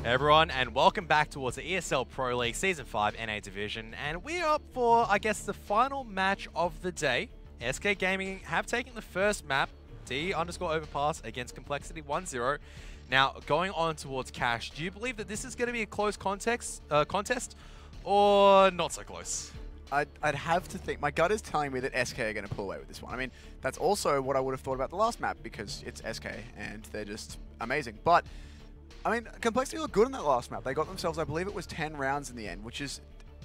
Hey everyone, and welcome back towards the ESL Pro League Season 5 NA Division, and we're up for, I guess, the final match of the day. SK Gaming have taken the first map, D_overpass against compLexity 1-0. Now, going on towards Cash, do you believe that this is going to be a close contest, or not so close? I'd have to think. My gut is telling me that SK are going to pull away with this one. I mean, that's also what I would have thought about the last map because it's SK and they're just amazing. But I mean, compLexity looked good in that last map. They got themselves, I believe it was 10 rounds in the end, which is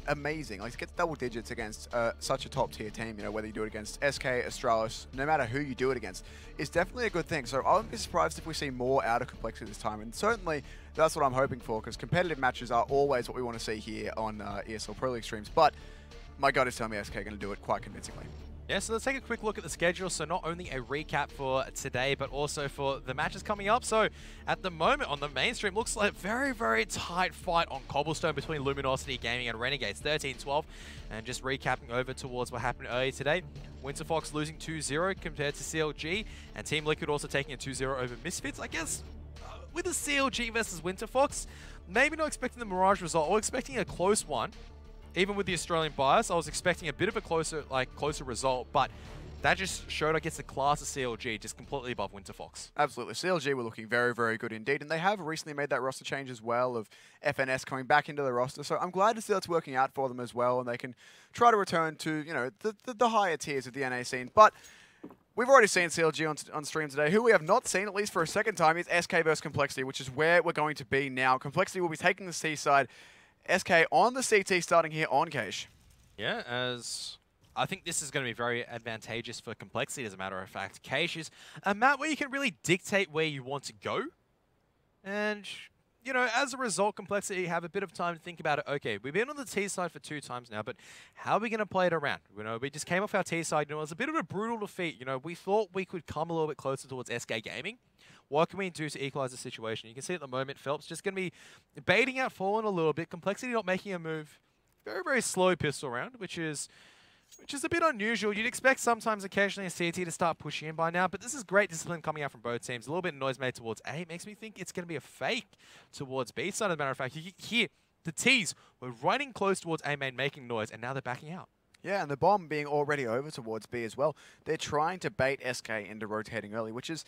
amazing. Like, to get double digits against such a top-tier team, you know, whether you do it against SK, Astralis, no matter who you do it against, is definitely a good thing. So I wouldn't be surprised if we see more out of compLexity this time. And certainly, that's what I'm hoping for, because competitive matches are always what we want to see here on ESL Pro League streams. But my gut is telling me SK are going to do it quite convincingly. Yeah, so let's take a quick look at the schedule. So not only a recap for today, but also for the matches coming up. So at the moment on the mainstream, looks like a very, very tight fight on Cobblestone between Luminosity Gaming and Renegades, 13-12. And just recapping over towards what happened earlier today. Winterfox losing 2-0 compared to CLG, and Team Liquid also taking a 2-0 over Misfits. I guess with a CLG versus Winterfox, maybe not expecting the Mirage result, or expecting a close one. Even with the Australian bias, I was expecting a bit of a closer result, but that just showed, I guess, the class of CLG just completely above Winterfox. Absolutely. CLG were looking very, very good indeed, and they have recently made that roster change as well of FNS coming back into the roster, so I'm glad to see that's working out for them as well, and they can try to return to, you know, the higher tiers of the NA scene. But we've already seen CLG on stream today. Who we have not seen, at least for a second time, is SK versus compLexity, which is where we're going to be now. compLexity will be taking the C side. SK on the CT starting here on Cache. Yeah, as I think this is going to be very advantageous for compLexity, as a matter of fact. Cache is a map where you can really dictate where you want to go. And, you know, as a result, compLexity have a bit of time to think about it. Okay, we've been on the T side for 2 times now, but how are we going to play it around? You know, we just came off our T side. You know, it was a bit of a brutal defeat. You know, we thought we could come a little bit closer towards SK Gaming. What can we do to equalize the situation? You can see at the moment, Phelps just going to be baiting out Fallen a little bit. compLexity not making a move. Very, very slow pistol round, which is a bit unusual. You'd expect sometimes occasionally a CT to start pushing in by now, but this is great discipline coming out from both teams. A little bit of noise made towards A. It makes me think it's going to be a fake towards B side, as a matter of fact. You hear the Ts were running close towards A main, making noise, and now they're backing out. Yeah, and the bomb being already over towards B as well. They're trying to bait SK into rotating early, which is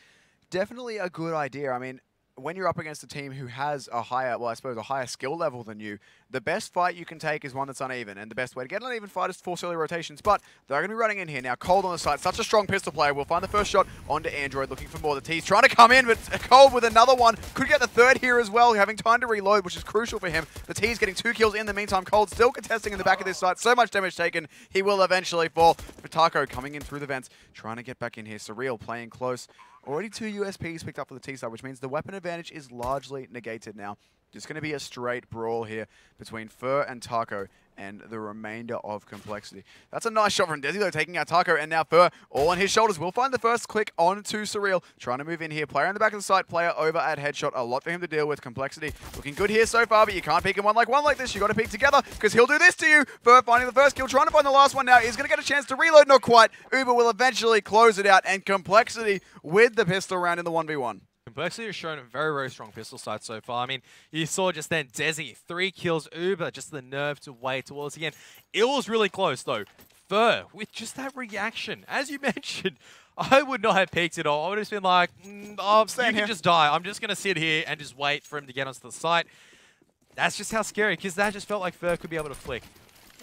definitely a good idea. I mean, when you're up against a team who has a higher, well, I suppose a higher skill level than you, the best fight you can take is one that's uneven, and the best way to get an uneven fight is to force early rotations, but they're going to be running in here now. Cold on the side, such a strong pistol player. We'll find the first shot onto Android, looking for more. The T's trying to come in, but Cold with another one. Could get the third here as well, having time to reload, which is crucial for him. The T's getting 2 kills in the meantime. Cold still contesting in the back of this site. So much damage taken. He will eventually fall. Taco coming in through the vents, trying to get back in here. Surreal playing close. Already 2 USPs picked up for the T side, which means the weapon advantage is largely negated now. Just going to be a straight brawl here between Fur and Taco and the remainder of compLexity. That's a nice shot from Desi, though, taking out Taco, and now Fur all on his shoulders. We'll find the first click onto Surreal. Trying to move in here. Player in the back of the site, player over at headshot. A lot for him to deal with. compLexity looking good here so far, but you can't peek in one like this. You got to peek together, because he'll do this to you. Fur finding the first kill, trying to find the last one now. He's going to get a chance to reload. Not quite. Uber will eventually close it out, and compLexity with the pistol round in the 1v1. compLexity has shown a very, very strong pistol side so far. I mean, you saw just then Desi, 3 kills, Uber, just the nerve to wait towards the end. It was really close, though. Fur, with just that reaction, as you mentioned, I would not have peeked at all. I would have just been like, you can just die. I'm just going to sit here and just wait for him to get onto the site. That's just how scary, because that just felt like Fur could be able to flick.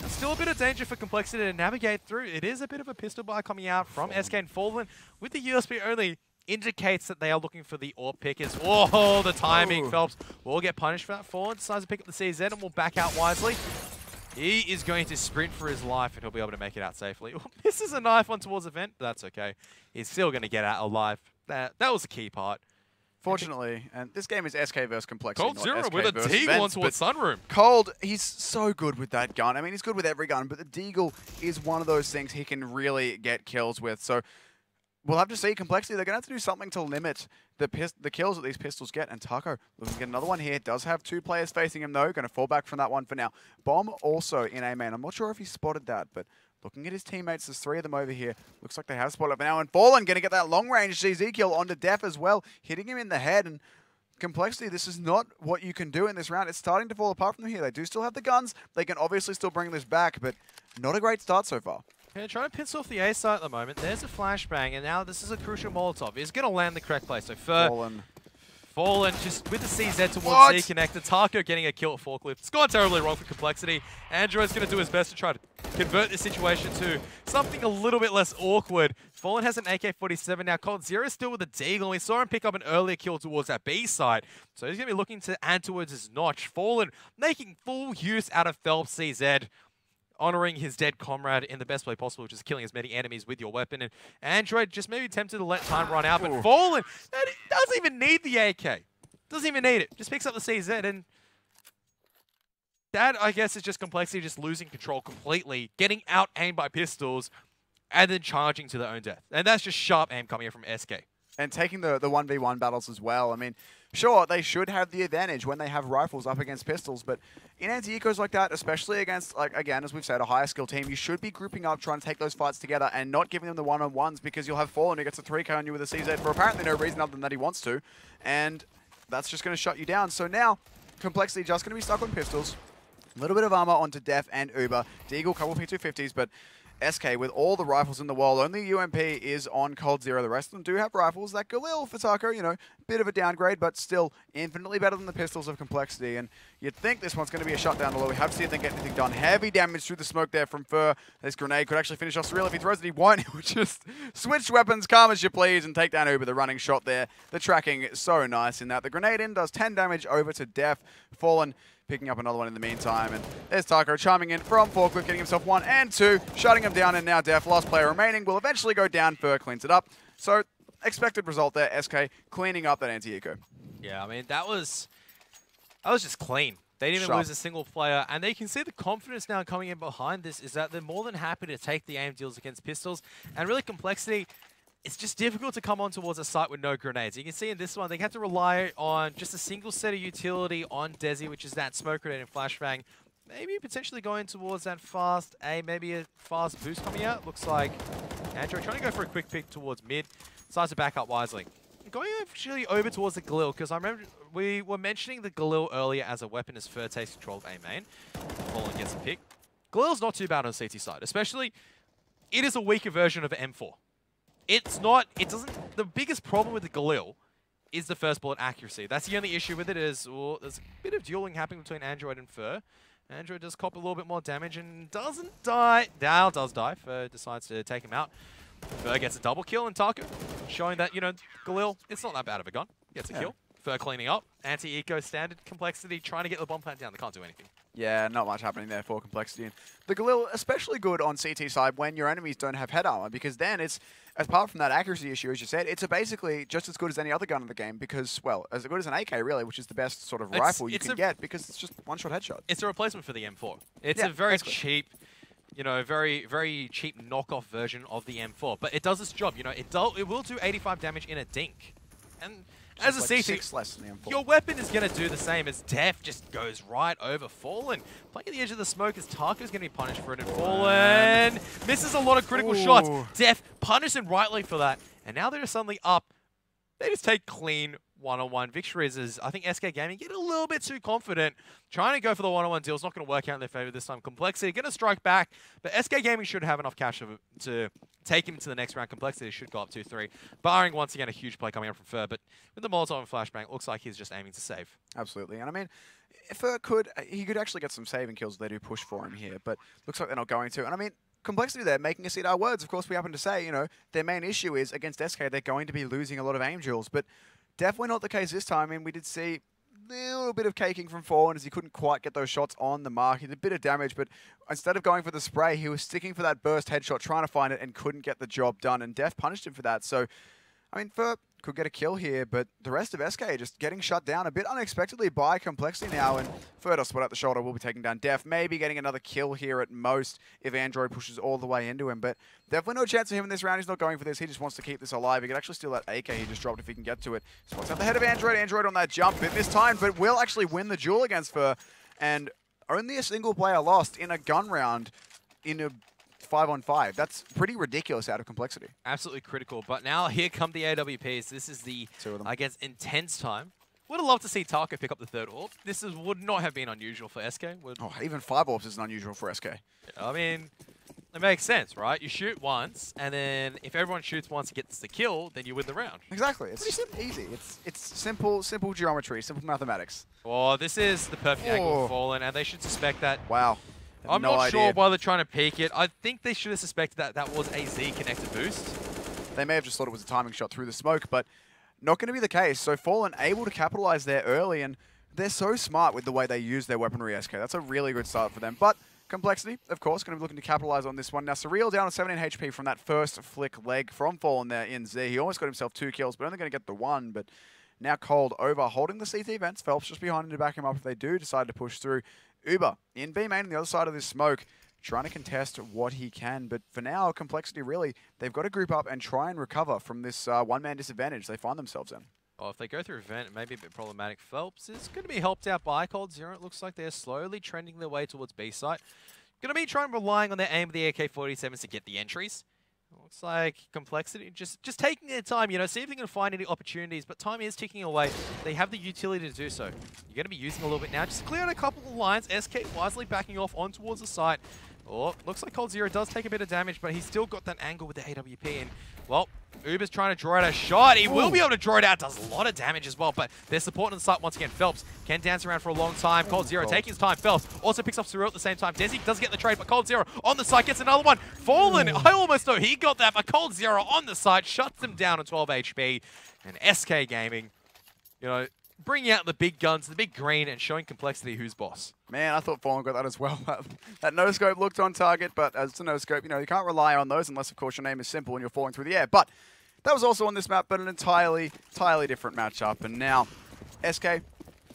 Still a bit of danger for compLexity to navigate through. It is a bit of a pistol buy coming out from SK, and Fallen with the USB only indicates that they are looking for the AWP pickers. Whoa, the timing. Ooh. Phelps will get punished for that. Fallen decides to pick up the CZ and will back out wisely. He is going to sprint for his life, and he'll be able to make it out safely. This is a knife one towards the vent, but that's okay. He's still going to get out alive. That was the key part. Fortunately, and this game is SK versus compLexity. Cold Zero with a Deagle towards Sunroom. Cold, he's so good with that gun. I mean, he's good with every gun, but the Deagle is one of those things he can really get kills with. So we'll have to see. compLexity, they're going to have to do something to limit the kills that these pistols get. And Taco looking to get another one here. Does have 2 players facing him, though. Going to fall back from that one for now. Bomb also in A main. I'm not sure if he spotted that, but looking at his teammates, there's 3 of them over here. Looks like they have spotted it for now. And Fallen going to get that long-range CZ kill onto Def as well, hitting him in the head. And compLexity, this is not what you can do in this round. It's starting to fall apart from them here. They do still have the guns. They can obviously still bring this back, but not a great start so far. Yeah, trying to piss off the A side at the moment. There's a flashbang, and now this is a crucial Molotov. He's going to land the correct place. So Fallen just with the CZ towards C connector. Taco getting a kill at Forklift. It's gone terribly wrong for compLexity. Android's going to do his best to try to convert this situation to something a little bit less awkward. Fallen has an AK-47 now. coldzera still with a Deagle. We saw him pick up an earlier kill towards that B side. So he's going to be looking to add towards his notch. Fallen making full use out of Phelps CZ. Honoring his dead comrade in the best way possible, which is killing as many enemies with your weapon. And Android just maybe tempted to let time run out, but Fallen doesn't even need the AK. Doesn't even need it. Just picks up the CZ, and that, I guess, is just compLexity just losing control completely, getting out-aimed by pistols, and then charging to their own death. And that's just sharp aim coming in from SK. And taking the 1v1 battles as well. I mean, sure, they should have the advantage when they have rifles up against pistols, but in anti-ecos like that, especially against, like, again, as we've said, a higher skill team, you should be grouping up, trying to take those fights together and not giving them the one-on-ones, because you'll have Fallen who gets a 3K on you with a CZ for apparently no reason other than that he wants to, and that's just going to shut you down. So now, compLexity just going to be stuck on pistols, a little bit of armor onto Def and Uber, Deagle, couple P250s, but SK with all the rifles in the world. Only UMP is on coldzera. The rest of them do have rifles. That Galil for Taco, you know, bit of a downgrade, but still infinitely better than the pistols of compLexity. And you'd think this one's going to be a shutdown, although we have seen them get anything done. Heavy damage through the smoke there from Fur. This grenade could actually finish off Surreal. If he throws it, he won't. He would just switch weapons, calm as you please, and take down Uber. The running shot there. The tracking so nice in that. The grenade in does 10 damage over to Def. Fallen picking up another one in the meantime, and there's Taco chiming in from Forklift, getting himself 1 and 2, shutting him down, and now Def, last player remaining, will eventually go down. Fur cleans it up. So, expected result there, SK cleaning up that anti-eco. Yeah, I mean, that was just clean. They didn't even lose a single player, and they can see the confidence now coming in behind this is that they're more than happy to take the aim deals against pistols, and really compLexity, it's just difficult to come on towards a site with no grenades. You can see in this one, they have to rely on just a single set of utility on Desi, which is that smoke grenade and flashbang. Maybe potentially going towards that fast A, maybe a fast boost coming out. Looks like Andrew trying to go for a quick pick towards mid. Decides to back up wisely. Going actually over towards the Galil, because I remember we were mentioning the Galil earlier as a weapon as Fur takes control of A main. Fallen gets a pick. Galil's not too bad on the CT side, especially it is a weaker version of M4. The biggest problem with the Galil is the first bullet accuracy. That's the only issue with it is, well, there's a bit of dueling happening between Android and Fur. Android does cop a little bit more damage and doesn't die. Now does die. Fur decides to take him out. Fur gets a double kill, and Taco showing that, you know, Galil, it's not that bad of a gun. Gets a kill. Fur cleaning up. Anti-eco standard compLexity trying to get the bomb plant down. They can't do anything. Yeah, not much happening there for compLexity. And the Galil, especially good on CT side when your enemies don't have head armor, because then it's, apart from that accuracy issue, as you said, it's basically just as good as any other gun in the game, because, well, as good as an AK, really, which is the best sort of rifle you can get, because it's just one-shot headshot. It's a replacement for the M4. It's a very cheap, you know, very, very cheap knockoff version of the M4, but it does its job. You know, it will do 85 damage in a dink. And as a CT, 6 less than the M4. Your weapon is going to do the same as Def, just goes right over Fallen. Playing at the edge of the smoke as Taco's going to be punished for it, and Fallen misses a lot of critical shots. Def punished him rightly for that, and now they're suddenly up. They just take clean one-on-one victories as I think SK Gaming get a little bit too confident. Trying to go for the one-on-one deal is not going to work out in their favor this time. compLexity going to strike back, but SK Gaming should have enough cash to take him to the next round. compLexity should go up 2-3, barring once again a huge play coming up from Fur, but with the Molotov and flashbang, it looks like he's just aiming to save. Absolutely, and I mean, Fur could actually get some saving kills if they do push for him here, but looks like they're not going to. And I mean, compLexity there, making us eat our words. Of course, we happen to say, you know, their main issue is against SK, they're going to be losing a lot of aim duels, but definitely not the case this time. I mean, we did see a little bit of caking from Fallen as he couldn't quite get those shots on the mark. He did a bit of damage, but instead of going for the spray, he was sticking for that burst headshot, trying to find it, and couldn't get the job done, and Def punished him for that. So, I mean, Fur could get a kill here, but the rest of SK just getting shut down a bit unexpectedly by compLexity now, and Fur does split out the shoulder, will be taking down Def, maybe getting another kill here at most if Android pushes all the way into him, but definitely no chance of him in this round. He's not going for this. He just wants to keep this alive. He could actually steal that AK he just dropped if he can get to it. Spots out the head of Android. Android on that jump, bit mistimed, but will actually win the duel against Fur, and only a single player lost in a gun round in a 5-on-5. That's pretty ridiculous out of compLexity. Absolutely critical. But now here come the AWPs. This is the, I guess, intense time Would have loved to see Taco pick up the third AWP. Would not have been unusual for SK. Oh, even 5 AWPs isn't unusual for SK. Yeah, I mean, it makes sense, right? You shoot once, and then if everyone shoots once and gets the kill, then you win the round. Exactly. It's just easy. It's simple geometry, simple mathematics. Oh, this is the perfect angle for Fallen, and they should suspect that. Wow. I'm not sure why they're trying to peek it. I think they should have suspected that that was a Z-connected boost. They may have just thought it was a timing shot through the smoke, but not going to be the case. So Fallen able to capitalize there early, and they're so smart with the way they use their weaponry, SK. That's a really good start for them. But compLexity, of course, going to be looking to capitalize on this one. Now, Surreal down to 17 HP from that first flick leg from Fallen there in Z. He almost got himself 2 kills, but only going to get the 1. But now Cold over, holding the CT vents. Phelps just behind him to back him up if they do decide to push through. Uber in B main on the other side of this smoke, trying to contest what he can. But for now, compLexity really, they've got to group up and try and recover from this one-man disadvantage they find themselves in. Well, if they go through event, it may be a bit problematic. Phelps is going to be helped out by coldzera. It looks like they're slowly trending their way towards B site. Going to be relying on their aim of the AK-47s to get the entries. Looks like compLexity just taking their time, you know, see if they can find any opportunities, but time is ticking away. They have the utility to do so. You're going to be using a little bit now. Just clear out a couple of lines. SK wisely backing off on towards the site. Oh, looks like coldzera does take a bit of damage, but he's still got that angle with the AWP. And, well, Uber's trying to draw out a shot. He will be able to draw it out. Does a lot of damage as well, but they're supporting the site once again. Phelps can dance around for a long time. coldzera taking his time. Phelps also picks up Surreal at the same time. Desi does get the trade, but coldzera on the site gets another one. Fallen, I almost thought he got that, but coldzera on the site shuts him down to 12 HP. And SK Gaming, you know, bringing out the big guns, the big green, and showing compLexity who's boss. Man, I thought Fallen got that as well. That no-scope looked on target, but as it's a no-scope, you know, you can't rely on those unless, of course, your name is simple and you're falling through the air. But that was also on this map, but an entirely different matchup. And now, SK,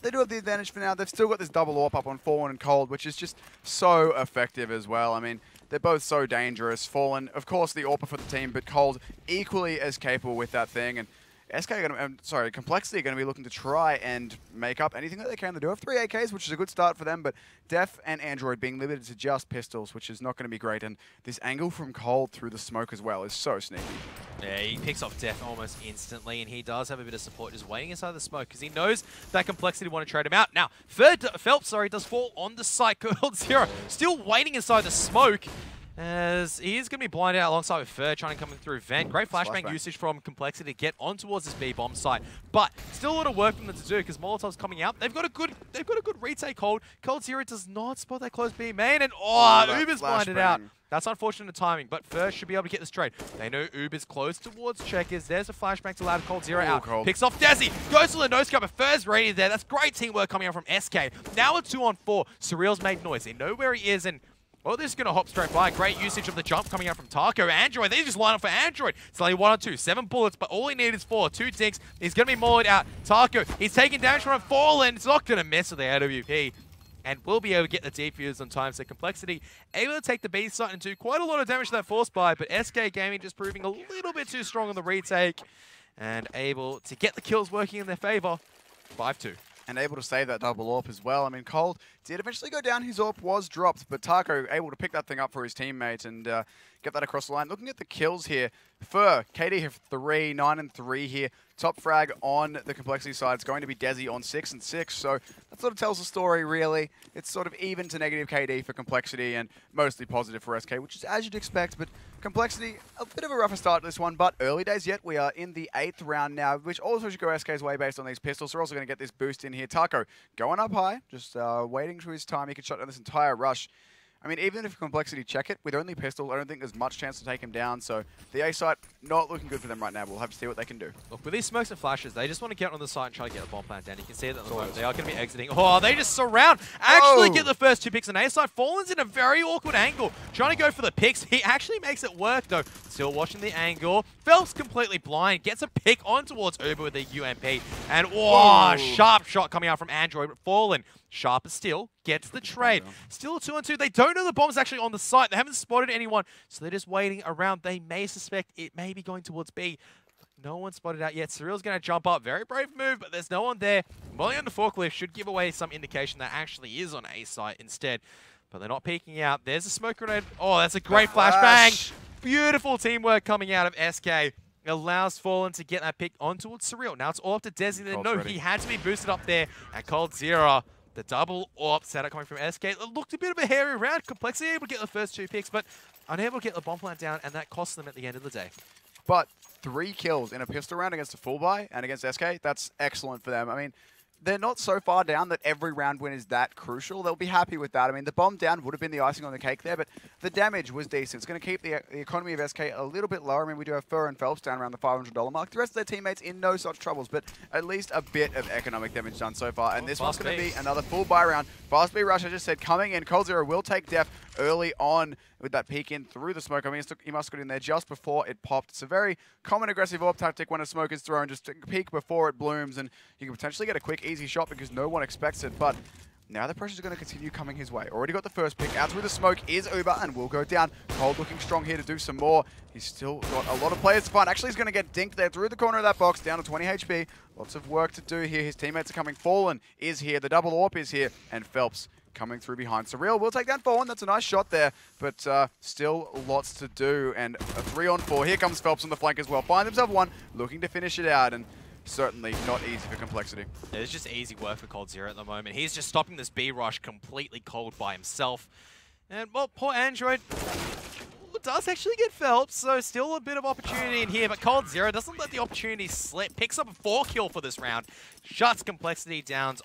they do have the advantage for now. They've still got this double AWP up on Fallen and Cold, which is just so effective as well. I mean, they're both so dangerous. Fallen, of course, the AWPer for the team, but Cold equally as capable with that thing. And SK are going to, compLexity are going to be looking to try and make up anything that they can. They do have 3 AKs, which is a good start for them, but Def and Android being limited to just pistols, which is not going to be great. And this angle from Cold through the smoke as well is so sneaky. Yeah, he picks off Def almost instantly, and he does have a bit of support just waiting inside the smoke because he knows that compLexity want to trade him out. Now, Phelps, does fall on the site. coldzera still waiting inside the smoke, as he is going to be blinded out alongside with Fer trying to come in through vent. Great flashbang usage from compLexity to get on towards this B bomb site, but still a lot of work for them to do because Molotov's coming out. They've got a good retake hold. coldzera does not spot that close B main, and Uber's blinded out. That's unfortunate timing, but Fer should be able to get this trade. They know Uber's close towards checkers. There's a flashbang to allow coldzera out. Cold. Picks off Desi. Goes to the no-scope, but Fer's ready there. That's great teamwork coming out from SK. Now a 2-on-4. Surreal's made noise. They know where he is, and well, this is going to hop straight by. Great usage of the jump coming out from Taco. Android, they just line up for Android. It's only 1 or 2. 7 bullets, but all he needs is 4. 2 dinks. He's going to be mauled out. Taco, he's taking damage from a Fallen. It's not going to mess with the AWP. And will be able to get the defuse on time. So compLexity able to take the B site and do quite a lot of damage to that force buy. But SK Gaming just proving a little bit too strong on the retake. And able to get the kills working in their favor. 5-2. And able to save that double AWP as well. I mean, Cold did eventually go down. His AWP was dropped, but Taco able to pick that thing up for his teammate and get that across the line. Looking at the kills here, Fer, KD have 3, 9 and 3 here. Top frag on the compLexity side is going to be Desi on 6 and 6. So that sort of tells the story, really. It's sort of even to negative KD for compLexity and mostly positive for SK, which is as you'd expect. But compLexity, a bit of a rougher start to this one, but early days yet. We are in the 8th round now, which also should go SK's way based on these pistols. We're also going to get this boost in here. Taco going up high, just waiting for his time. He can shut down this entire rush. I mean, even if compLexity check it, with only pistols, I don't think there's much chance to take him down. So the A site, not looking good for them right now. We'll have to see what they can do. Look, with these smokes and flashes, they just want to get on the site and try to get a bomb plant down. You can see that at the moment. They are going to be exiting. Oh, they just surround. Actually get the first 2 picks on A site. Fallen's in a very awkward angle. Trying to go for the picks. He actually makes it work, though. Still watching the angle. Phelps completely blind. Gets a pick on towards Uber with a UMP. And, sharp shot coming out from Android. But Fallen, sharp as steel, gets the trade. Still a 2-on-2. They don't know the bomb's actually on the site. They haven't spotted anyone, so they're just waiting around. They may suspect it may be going towards B. No one spotted out yet. Surreal's going to jump up. Very brave move, but there's no one there. Molly on the forklift should give away some indication that actually is on A site instead. But they're not peeking out. There's a smoke grenade. Oh, that's a great flashbang. Beautiful teamwork coming out of SK. allows Fallen to get that pick on towards Surreal. Now it's all up to Desi. No, he had to be boosted up there. And coldzera, the double AWP setup coming from SK. It looked a bit of a hairy round. compLexity able to get the first 2 picks, but unable to get the bomb plant down, and that cost them at the end of the day. But 3 kills in a pistol round against a full buy and against SK, that's excellent for them. I mean, they're not so far down that every round win is that crucial. They'll be happy with that. I mean, the bomb down would have been the icing on the cake there, but the damage was decent. It's going to keep the economy of SK a little bit lower. I mean, we do have Fur and Phelps down around the $500 mark. The rest of their teammates in no such troubles, but at least a bit of economic damage done so far. And this one's going to be another full buy round. Fast B rush, I just said, coming in. coldzera will take def early on with that peek in through the smoke. I mean, he must have got in there just before it popped. It's a very common aggressive AWP tactic when a smoke is thrown. Just peek before it blooms, and you can potentially get a quick, easy shot because no one expects it. But now the pressure's going to continue coming his way. Already got the first pick. Out through the smoke is Uber and will go down. Cold looking strong here to do some more. He's still got a lot of players to find. Actually, he's going to get dinked there through the corner of that box, down to 20 HP. Lots of work to do here. His teammates are coming. Fallen is here. The double AWP is here. And Phelps coming through behind. Surreal will take down Fallen. That's a nice shot there, but still lots to do. And a 3-on-4. Here comes Phelps on the flank as well. Find himself one, looking to finish it out, and certainly not easy for compLexity. Yeah, it's just easy work for coldzera at the moment. He's just stopping this B rush completely cold by himself. And, well, poor Android does actually get Phelps, so still a bit of opportunity in here, but coldzera doesn't let the opportunity slip. Picks up a 4 kill for this round. Shuts compLexity down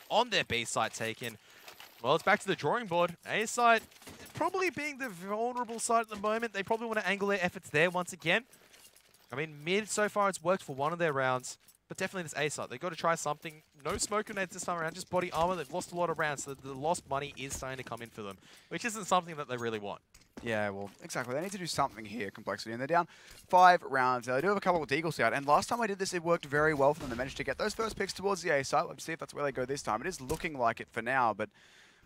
on their B site taken. Well, it's back to the drawing board. A side probably being the vulnerable side at the moment. They probably want to angle their efforts there once again. I mean, mid so far it's worked for one of their rounds, but definitely this A side. They've got to try something. No smoke grenades this time around, just body armor. They've lost a lot of rounds, so the lost money is starting to come in for them, which isn't something that they really want. Yeah, well, exactly. They need to do something here, compLexity, and they're down 5 rounds. Now, they do have a couple of Deagles out, and last time I did this, it worked very well for them. They managed to get those first picks towards the A side. Let's see if that's where they go this time. It is looking like it for now, but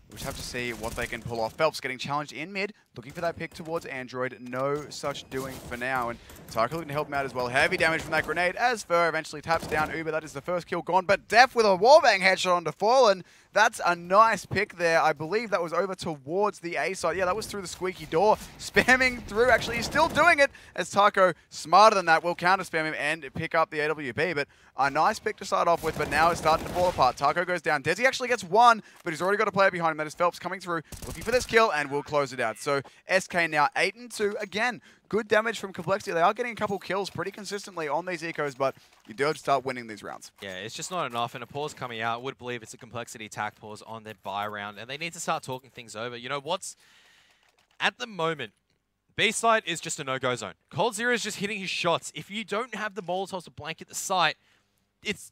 we'll just have to see what they can pull off. Phelps getting challenged in mid, looking for that pick towards Android. No such doing for now, and Tarka looking to help him out as well. Heavy damage from that grenade as Fur eventually taps down Uber. That is the first kill gone, but Def with a wallbang headshot onto Fallen. That's a nice pick there. I believe that was over towards the A side. Yeah, that was through the squeaky door. Spamming through. Actually, he's still doing it as Taco, smarter than that, will counter spam him and pick up the AWP. But a nice pick to start off with, but now it's starting to fall apart. Taco goes down. Desi actually gets one, but he's already got a player behind him. That is Phelps coming through, looking for this kill, and will close it out. So SK now 8-2. Again, good damage from compLexity. They are getting a couple kills pretty consistently on these ecos, but you do have to start winning these rounds. Yeah, it's just not enough, and a pause coming out. I would believe it's a compLexity attack pause on their buy round, and they need to start talking things over. You know what's... At the moment, B side is just a no-go zone. coldzera is just hitting his shots. If you don't have the Molotovs to blanket the site,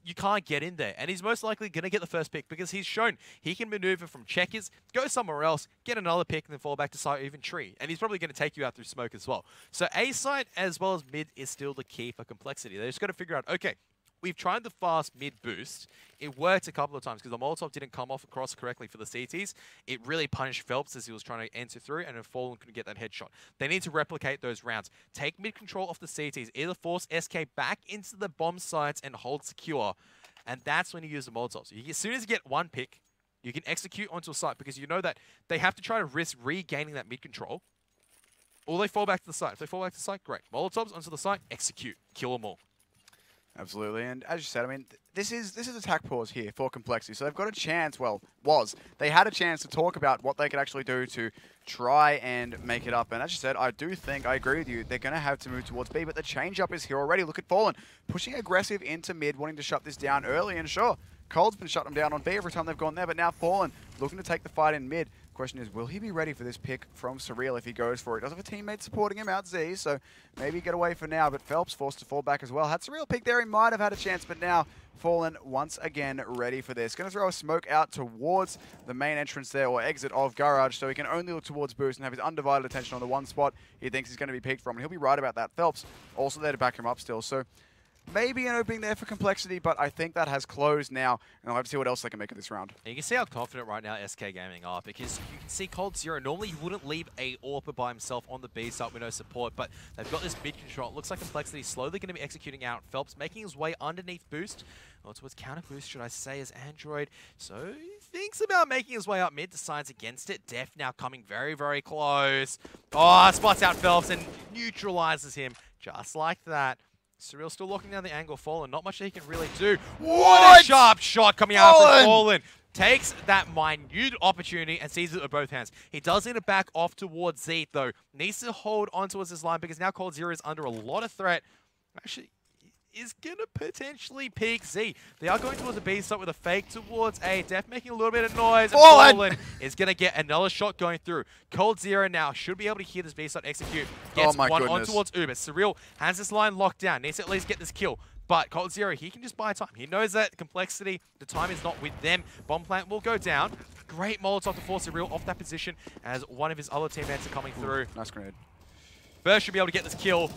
you can't get in there. And he's most likely going to get the first pick because he's shown he can maneuver from checkers, go somewhere else, get another pick, and then fall back to site or even tree. And he's probably going to take you out through smoke as well. So A site as well as mid is still the key for compLexity. They just got to figure out, okay, we've tried the fast mid boost. It worked a couple of times because the Molotov didn't come off across correctly for the CTs. It really punished Phelps as he was trying to enter through, and Fallen couldn't get that headshot. They need to replicate those rounds. Take mid control off the CTs. Either force SK back into the bomb sites and hold secure. And that's when you use the Molotovs. As soon as you get one pick, you can execute onto a site because you know that they have to try to risk regaining that mid control. Or they fall back to the site. If they fall back to the site, great. Molotovs onto the site, execute. Kill them all. Absolutely, and as you said, I mean, this is attack pause here for compLexity, so they've got a chance, well, they had a chance to talk about what they could actually do to try and make it up, and as you said, I do think, I agree with you, they're going to have to move towards B, but the change-up is here already. Look at Fallen, pushing aggressive into mid, wanting to shut this down early, and sure, Cold's been shutting them down on B every time they've gone there, but now Fallen looking to take the fight in mid. Question is, will he be ready for this pick from Surreal if he goes for it? Does have a teammate supporting him out Z, so maybe get away for now, but Phelps forced to fall back as well. Had Surreal pick there, he might have had a chance, but now Fallen once again ready for this. Going to throw a smoke out towards the main entrance there, or exit of Garage, so he can only look towards Boost and have his undivided attention on the one spot he thinks he's going to be picked from, and he'll be right about that. Phelps also there to back him up still, so maybe an opening there for compLexity, but I think that has closed now, and I'll have to see what else they can make of this round. You can see how confident right now SK Gaming are, because you can see coldzera. Normally, you wouldn't leave a AWPer by himself on the B side with no support, but they've got this mid control. It looks like compLexity slowly going to be executing out. Phelps making his way underneath Boost, or towards counter Boost, should I say, as Android. So he thinks about making his way up mid, decides against it. Def now coming very, very close. Oh, spots out Phelps and neutralizes him just like that. Surreal still locking down the angle. Fallen, not much he can really do. What a sharp shot coming out from Fallen. Takes that minute opportunity and sees it with both hands. He does need to back off towards Z, though. Needs to hold on towards this line because now Cold Zero is under a lot of threat. Actually, is going to potentially peek Z. They are going towards the B side with a fake towards A. Def making a little bit of noise. And Fallen is going to get another shot going through. Cold Zero now should be able to hear this B side execute. Gets one on towards Uber. Surreal has this line locked down. Needs to at least get this kill. But Cold Zero, he can just buy time. He knows that complexity, the time is not with them. Bomb plant will go down. Great Molotov to force Surreal off that position as one of his other teammates are coming through. Nice grenade. First should be able to get this kill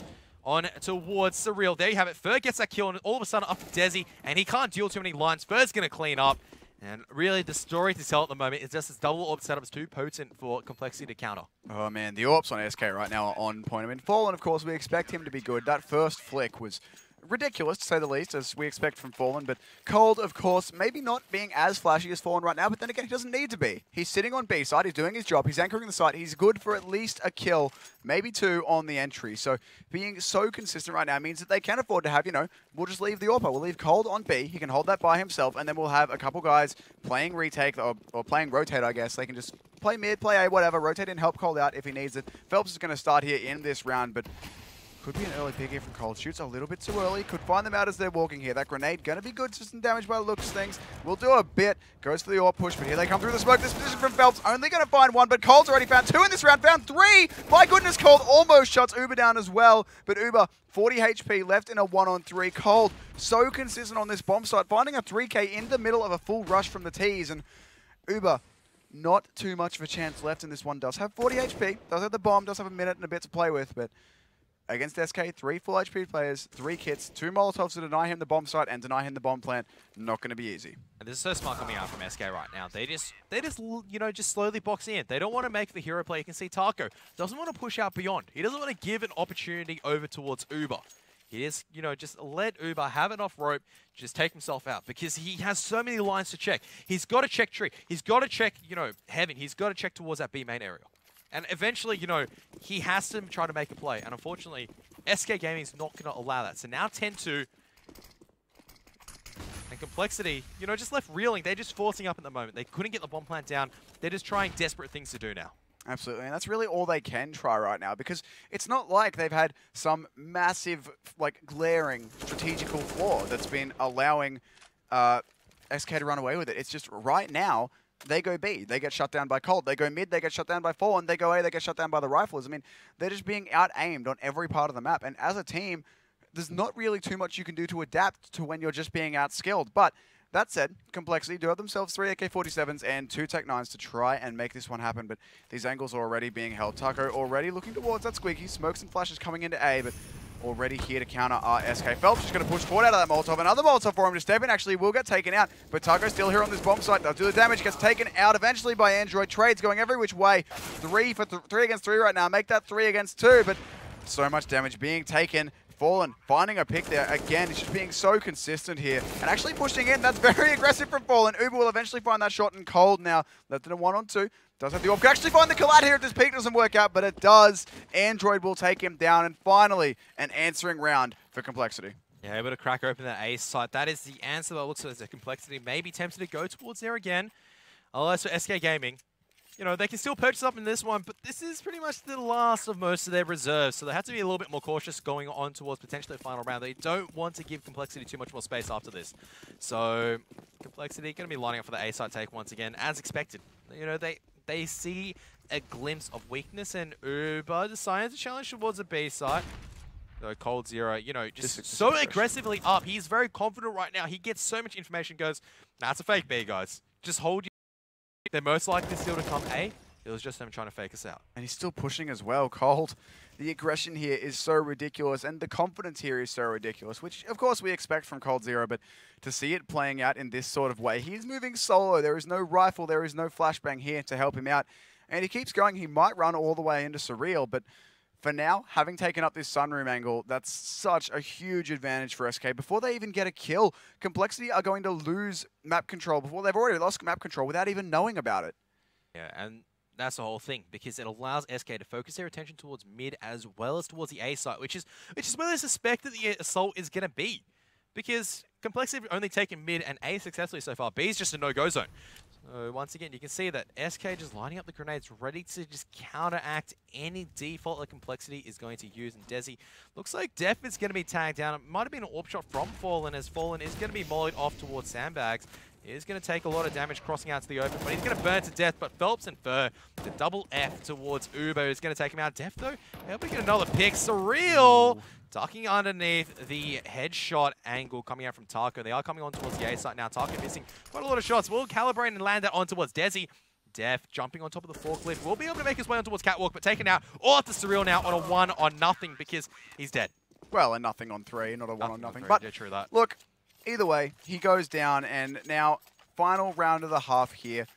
on towards Surreal. There you have it. Ferg gets that kill, and all of a sudden up to Desi, and he can't deal too many lines. Ferg's going to clean up. And really, the story to tell at the moment is just this double AWP setup is too potent for complexity to counter. Oh man, the AWPs on SK right now are on point. I mean, Fallen, of course, we expect him to be good. That first flick was ridiculous, to say the least, as we expect from Fallen. But Cold, of course, maybe not being as flashy as Fallen right now, but then again, he doesn't need to be. He's sitting on B side, he's doing his job, he's anchoring the site, he's good for at least a kill, maybe two on the entry. So being so consistent right now means that they can afford to have, you know, we'll just leave the AWPer. We'll leave Cold on B, he can hold that by himself, and then we'll have a couple guys playing retake, or playing rotate, I guess. They can just play mid, play A, whatever, rotate and help Cold out if he needs it. Phelps is going to start here in this round, but could be an early pick here from Cold. Shoots a little bit too early. Could find them out as they're walking here. That grenade going to be good. System damage by the looks of things. Will do a bit. Goes for the AWP push, but here they come through the smoke. This position from Phelps. Only going to find one, but Cold's already found two in this round. Found three! My goodness, Cold almost shuts Uber down as well. But Uber, 40 HP left in a 1-on-3. Cold, so consistent on this bomb site. Finding a 3K in the middle of a full rush from the T's. And Uber, not too much of a chance left in this one. Does have 40 HP. Does have the bomb. Does have a minute and a bit to play with, but against SK, 3 full HP players, 3 kits, 2 Molotovs to deny him the bomb site and deny him the bomb plant. Not going to be easy. And this is so smart coming out from SK right now. They just you know, just slowly box in. They don't want to make the hero play. You can see Taco doesn't want to push out beyond. He doesn't want to give an opportunity over towards Uber. He is, you know, just let Uber have enough rope, just take himself out because he has so many lines to check. He's got to check tree. He's got to check, you know, heaven. He's got to check towards that B main area. And eventually, you know, he has to try to make a play. And unfortunately, SK Gaming is not going to allow that. So now 10-2. And complexity, you know, just left reeling. They're just forcing up at the moment. They couldn't get the bomb plant down. They're just trying desperate things to do now. Absolutely, and that's really all they can try right now because it's not like they've had some massive, like, glaring strategical flaw that's been allowing SK to run away with it. It's just right now, they go B, they get shut down by Cold. They go mid, they get shut down by Fallen. They go A, they get shut down by the Riflers. I mean, they're just being out-aimed on every part of the map. And as a team, there's not really too much you can do to adapt to when you're just being out-skilled. But that said, complexity do have themselves 3 AK-47s and 2 Tech-9s to try and make this one happen. But these angles are already being held. Taco already looking towards that Squeaky. Smokes and flashes coming into A, but already here to counter our SK. Phelps just going to push forward out of that Molotov. Another Molotov for him to step in. Actually will get taken out, but Taco still here on this bomb site. Does do the damage. Gets taken out eventually by Android. Trades going every which way. 3 against 3 right now. Make that 3 against 2, but so much damage being taken. Fallen, finding a pick there again. He's just being so consistent here. And actually pushing in. That's very aggressive from Fallen. Uber will eventually find that shot in Cold now. Left in a 1-on-2. Does have the AWP. Can actually find the collide here if this peak doesn't work out, but it does. Android will take him down. And finally, an answering round for complexity. Yeah, able to crack open that ace site. That is the answer that looks like the complexity. Maybe tempted to go towards there again. Unless for SK Gaming, you know, they can still purchase up in this one, but this is pretty much the last of most of their reserves, so they have to be a little bit more cautious going on towards potentially the final round. They don't want to give complexity too much more space after this. So, complexity going to be lining up for the A site take once again, as expected. You know, they see a glimpse of weakness, and Uber decides to challenge towards the B site. So Cold Zero, you know, just so aggressively up. He's very confident right now. He gets so much information, goes, nah, it's a fake B, guys. Just hold your... They're most likely still to come A. It was just them trying to fake us out. And he's still pushing as well, Cold. The aggression here is so ridiculous, and the confidence here is so ridiculous, which, of course, we expect from Cold Zero, but to see it playing out in this sort of way, he's moving solo. There is no rifle, there is no flashbang here to help him out. And he keeps going. He might run all the way into Surreal, but for now, having taken up this sunroom angle, that's such a huge advantage for SK. Before they even get a kill, complexity are going to lose map control before they've already lost map control without even knowing about it. Yeah, and That's the whole thing, because it allows SK to focus their attention towards mid as well as towards the A site, which is where they suspect that the assault is going to be. Because compLexity have only taken mid and A successfully so far. B is just a no-go zone. So once again, you can see that SK just lining up the grenades, ready to just counteract any default that compLexity is going to use. And Desi, looks like Def is going to be tagged down. It might have been an AWP shot from Fallen, as Fallen is going to be mollied off towards Sandbags. He is going to take a lot of damage crossing out to the open, but he's going to burn to death. But Phelps and Fur, the double F towards Ubo is going to take him out. Def, though, able to get another pick. Surreal! Ducking underneath the headshot angle coming out from Taco. They are coming on towards the A site now. Taco missing quite a lot of shots. Will calibrate and land that on towards Desi. Def jumping on top of the forklift. Will be able to make his way on towards Catwalk, but taken out all after Surreal now on a 1-on-0 because he's dead. Well, a nothing on 3, not a 1-on-0. But yeah, true that. Look, either way, he goes down, and now final round of the half here.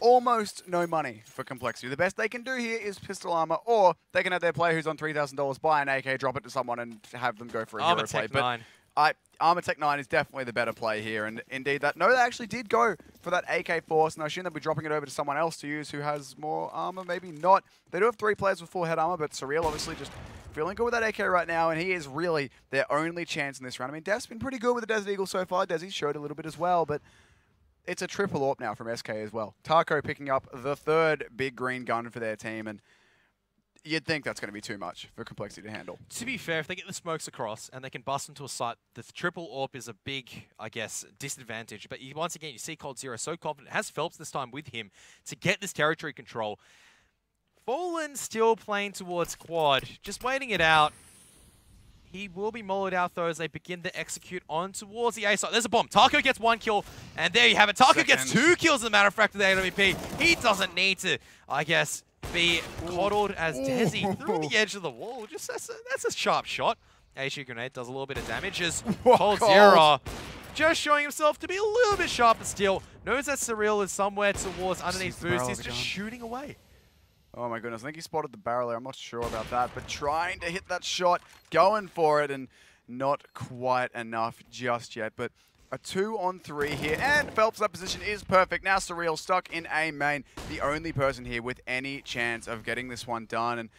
Almost no money for compLexity. The best they can do here is pistol armor, or they can have their player who's on $3,000 buy an AK, drop it to someone, and have them go for a hero play. But Armor Tech 9 is definitely the better play here, and indeed that. No, they actually did go for that AK Force, and I assume they'll be dropping it over to someone else to use who has more armor, maybe not. They do have 3 players with full head armor, but Surreal obviously just feeling good with that AK right now, and he is really their only chance in this round. I mean, Def's been pretty good with the Desert Eagle so far. Desi showed a little bit as well, but it's a triple AWP now from SK as well. Taco picking up the 3rd big green gun for their team, and you'd think that's going to be too much for compLexity to handle. To be fair, if they get the smokes across and they can bust into a site, the triple AWP is a big, I guess, disadvantage. But once again, you see Cold Zero so confident, has Phelps this time with him to get this territory control. Fallen still playing towards quad, just waiting it out. He will be molled out though as they begin to execute on towards the A side. There's a bomb. Taco gets 1 kill, and there you have it. Taco gets 2 kills, as a matter of fact, with the AWP. He doesn't need to, I guess, be coddled as Desi through the edge of the wall. Just that's a sharp shot. HE grenade does a little bit of damage as Cold Zero just showing himself to be a little bit sharper still. Knows that Surreal is somewhere towards underneath boost. He's just shooting away. Oh my goodness, I think he spotted the barrel there. I'm not sure about that, but trying to hit that shot, going for it, and not quite enough just yet. But a 2-on-3 here, and Phelps' that position is perfect. Now Surreal stuck in A main, the only person here with any chance of getting this one done. And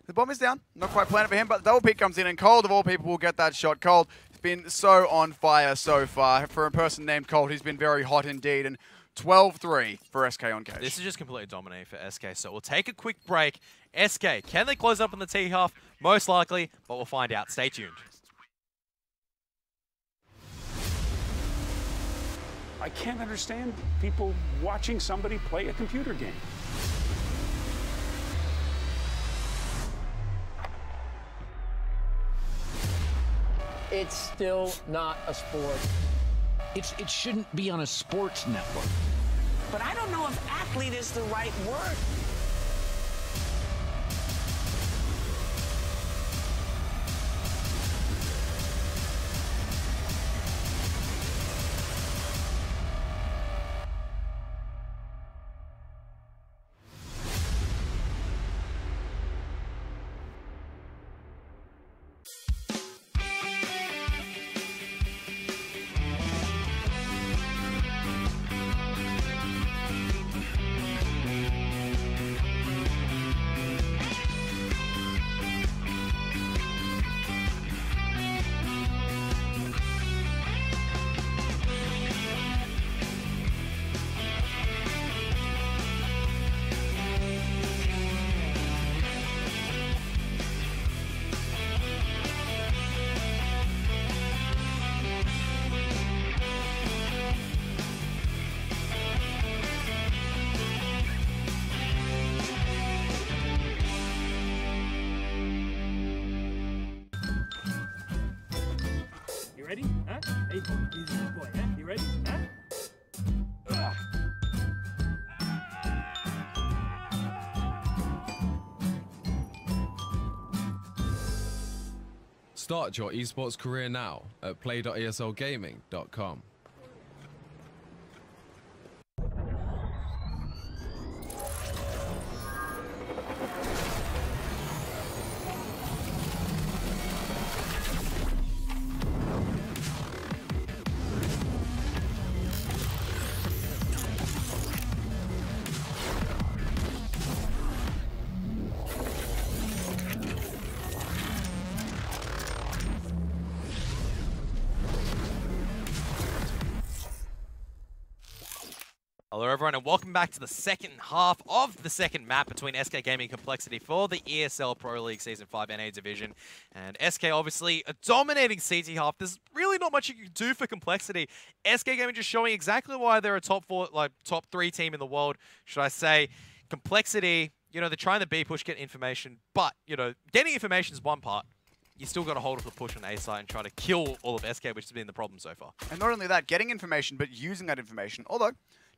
the bomb is down, not quite planned for him, but the double pick comes in, and Cold, of all people, will get that shot. Cold has been so on fire so far. For a person named Cold, he's been very hot indeed. And 12-3 for SK on Cage. This is just completely dominating for SK, so we'll take a quick break. SK, can they close up on the T half? Most likely, but we'll find out. Stay tuned. I can't understand people watching somebody play a computer game. It's still not a sport. It shouldn't be on a sports network. But I don't know if athlete is the right word. Ready? Huh? Hey, easy boy, huh? You ready? Huh? Start your esports career now at play.eslgaming.com. Hello everyone and welcome back to the second half of the second map between SK Gaming and compLexity for the ESL Pro League Season 5 NA Division. And SK obviously dominating CT half. There's really not much you can do for compLexity. SK Gaming just showing exactly why they're a top 3 team in the world, should I say. compLexity, you know, they're trying to B push, get information, but, you know, getting information is one part. You still got to hold up the push on A side and try to kill all of SK, which has been the problem so far. And not only that, getting information, but using that information. Although,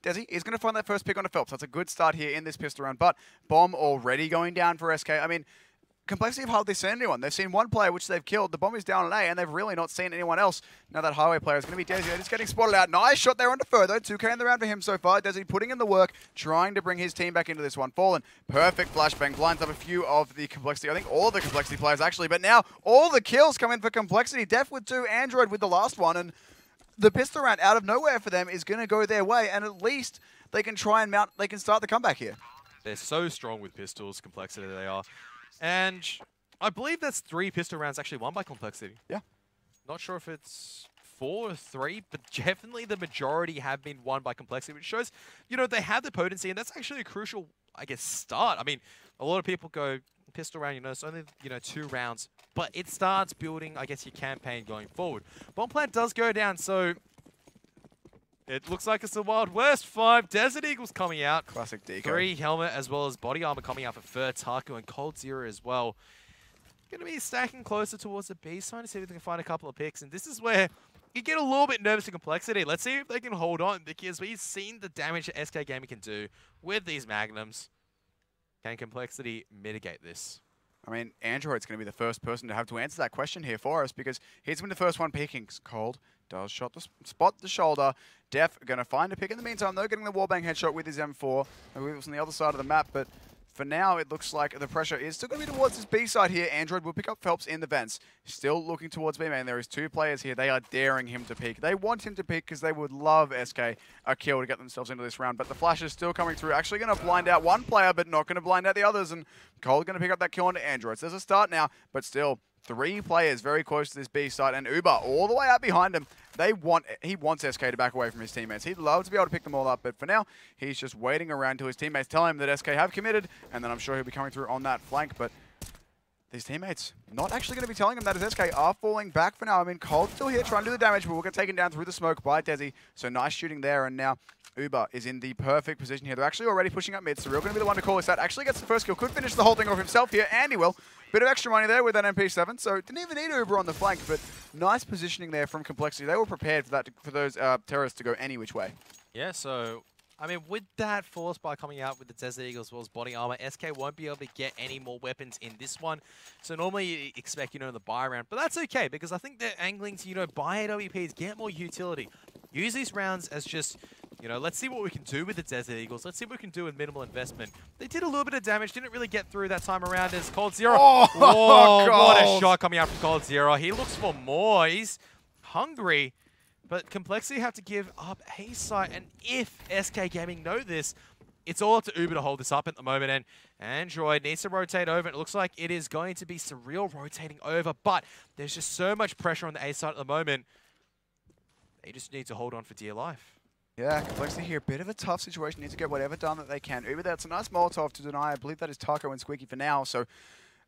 Desi is going to find that first pick on a Phelps. That's a good start here in this pistol round. But bomb already going down for SK. I mean, compLexity have hardly seen anyone. They've seen one player, which they've killed. The bomb is down on A, and they've really not seen anyone else. Now that highway player is going to be Desi. Just getting spotted out. Nice shot there onto Further. 2K in the round for him so far. Desi putting in the work, trying to bring his team back into this one. Fallen. Perfect flashbang. Blinds up a few of the compLexity. I think all of the compLexity players, actually. But now all the kills come in for compLexity. Def with 2, Android with the last one. And the pistol round out of nowhere for them is going to go their way. And at least they can try and mount, they can start the comeback here. They're so strong with pistols, compLexity they are. And I believe that's 3 pistol rounds actually won by compLexity. Yeah. Not sure if it's 4 or 3, but definitely the majority have been won by compLexity, which shows, you know, they have the potency, and that's actually a crucial, I guess, start. I mean, a lot of people go pistol round, you know, it's only, you know, 2 rounds, but it starts building, I guess, your campaign going forward. Bomb plant does go down, so it looks like it's the Wild West. 5 Desert Eagles coming out. Classic deco. 3 helmet as well as body armor coming out for Fur, Taco, and Cold Zero as well. Going to be stacking closer towards the B side to see if they can find a couple of picks. And this is where you get a little bit nervous in compLexity. Let's see if they can hold on, because we've seen the damage that SK Gaming can do with these Magnums. Can compLexity mitigate this? I mean, Android's going to be the first person to have to answer that question here for us, because he's been the first one peeking. Cold does spot the shoulder. Def going to find a pick in the meantime, though, getting the wallbang headshot with his M4. I believe it was on the other side of the map, but for now, it looks like the pressure is still going to be towards this B side here. Android will pick up Phelps in the vents. Still looking towards B main. There is 2 players here. They are daring him to peek. They want him to peek because they would love SK a kill to get themselves into this round. But the flash is still coming through. Actually going to blind out one player, but not going to blind out the others. And Cole going to pick up that kill onto Android. So there's a start now, but still 3 players very close to this B side, and Uber all the way out behind him. He wants SK to back away from his teammates. He'd love to be able to pick them all up, but for now, he's just waiting around till his teammates tell him that SK have committed, and then I'm sure he'll be coming through on that flank, but these teammates not actually going to be telling him that as SK are falling back for now. I mean, Cold's still here trying to do the damage, but we'll get taken down through the smoke by Desi, so nice shooting there, and now Uber is in the perfect position here. They're actually already pushing up mid, so we're going to be the one to call this out. Actually gets the first kill, could finish the whole thing off himself here, and he will. Bit of extra money there with that MP7, so didn't even need Uber on the flank, but nice positioning there from compLexity. They were prepared for that, for those terrorists to go any which way. Yeah, so, I mean, with that force by coming out with the Desert Eagle as well as body armor, SK won't be able to get any more weapons in this one. So normally you expect, you know, the buy round, but that's okay, because I think they're angling to, you know, buy AWPs, get more utility. Use these rounds as just, you know, let's see what we can do with the Desert Eagles. Let's see what we can do with minimal investment. They did a little bit of damage, didn't really get through that time around as Cold Zero. Oh, whoa, what a shot coming out from Cold Zero. He looks for more. He's hungry, but compLexity have to give up A site. And if SK Gaming know this, it's all up to Uber to hold this up at the moment. And Android needs to rotate over. It looks like it is going to be Surreal rotating over, but there's just so much pressure on the A site at the moment. They just need to hold on for dear life. Yeah, compLexity here, bit of a tough situation. Need to get whatever done that they can. Uber, that's a nice Molotov to deny. I believe that is Taco and Squeaky for now. So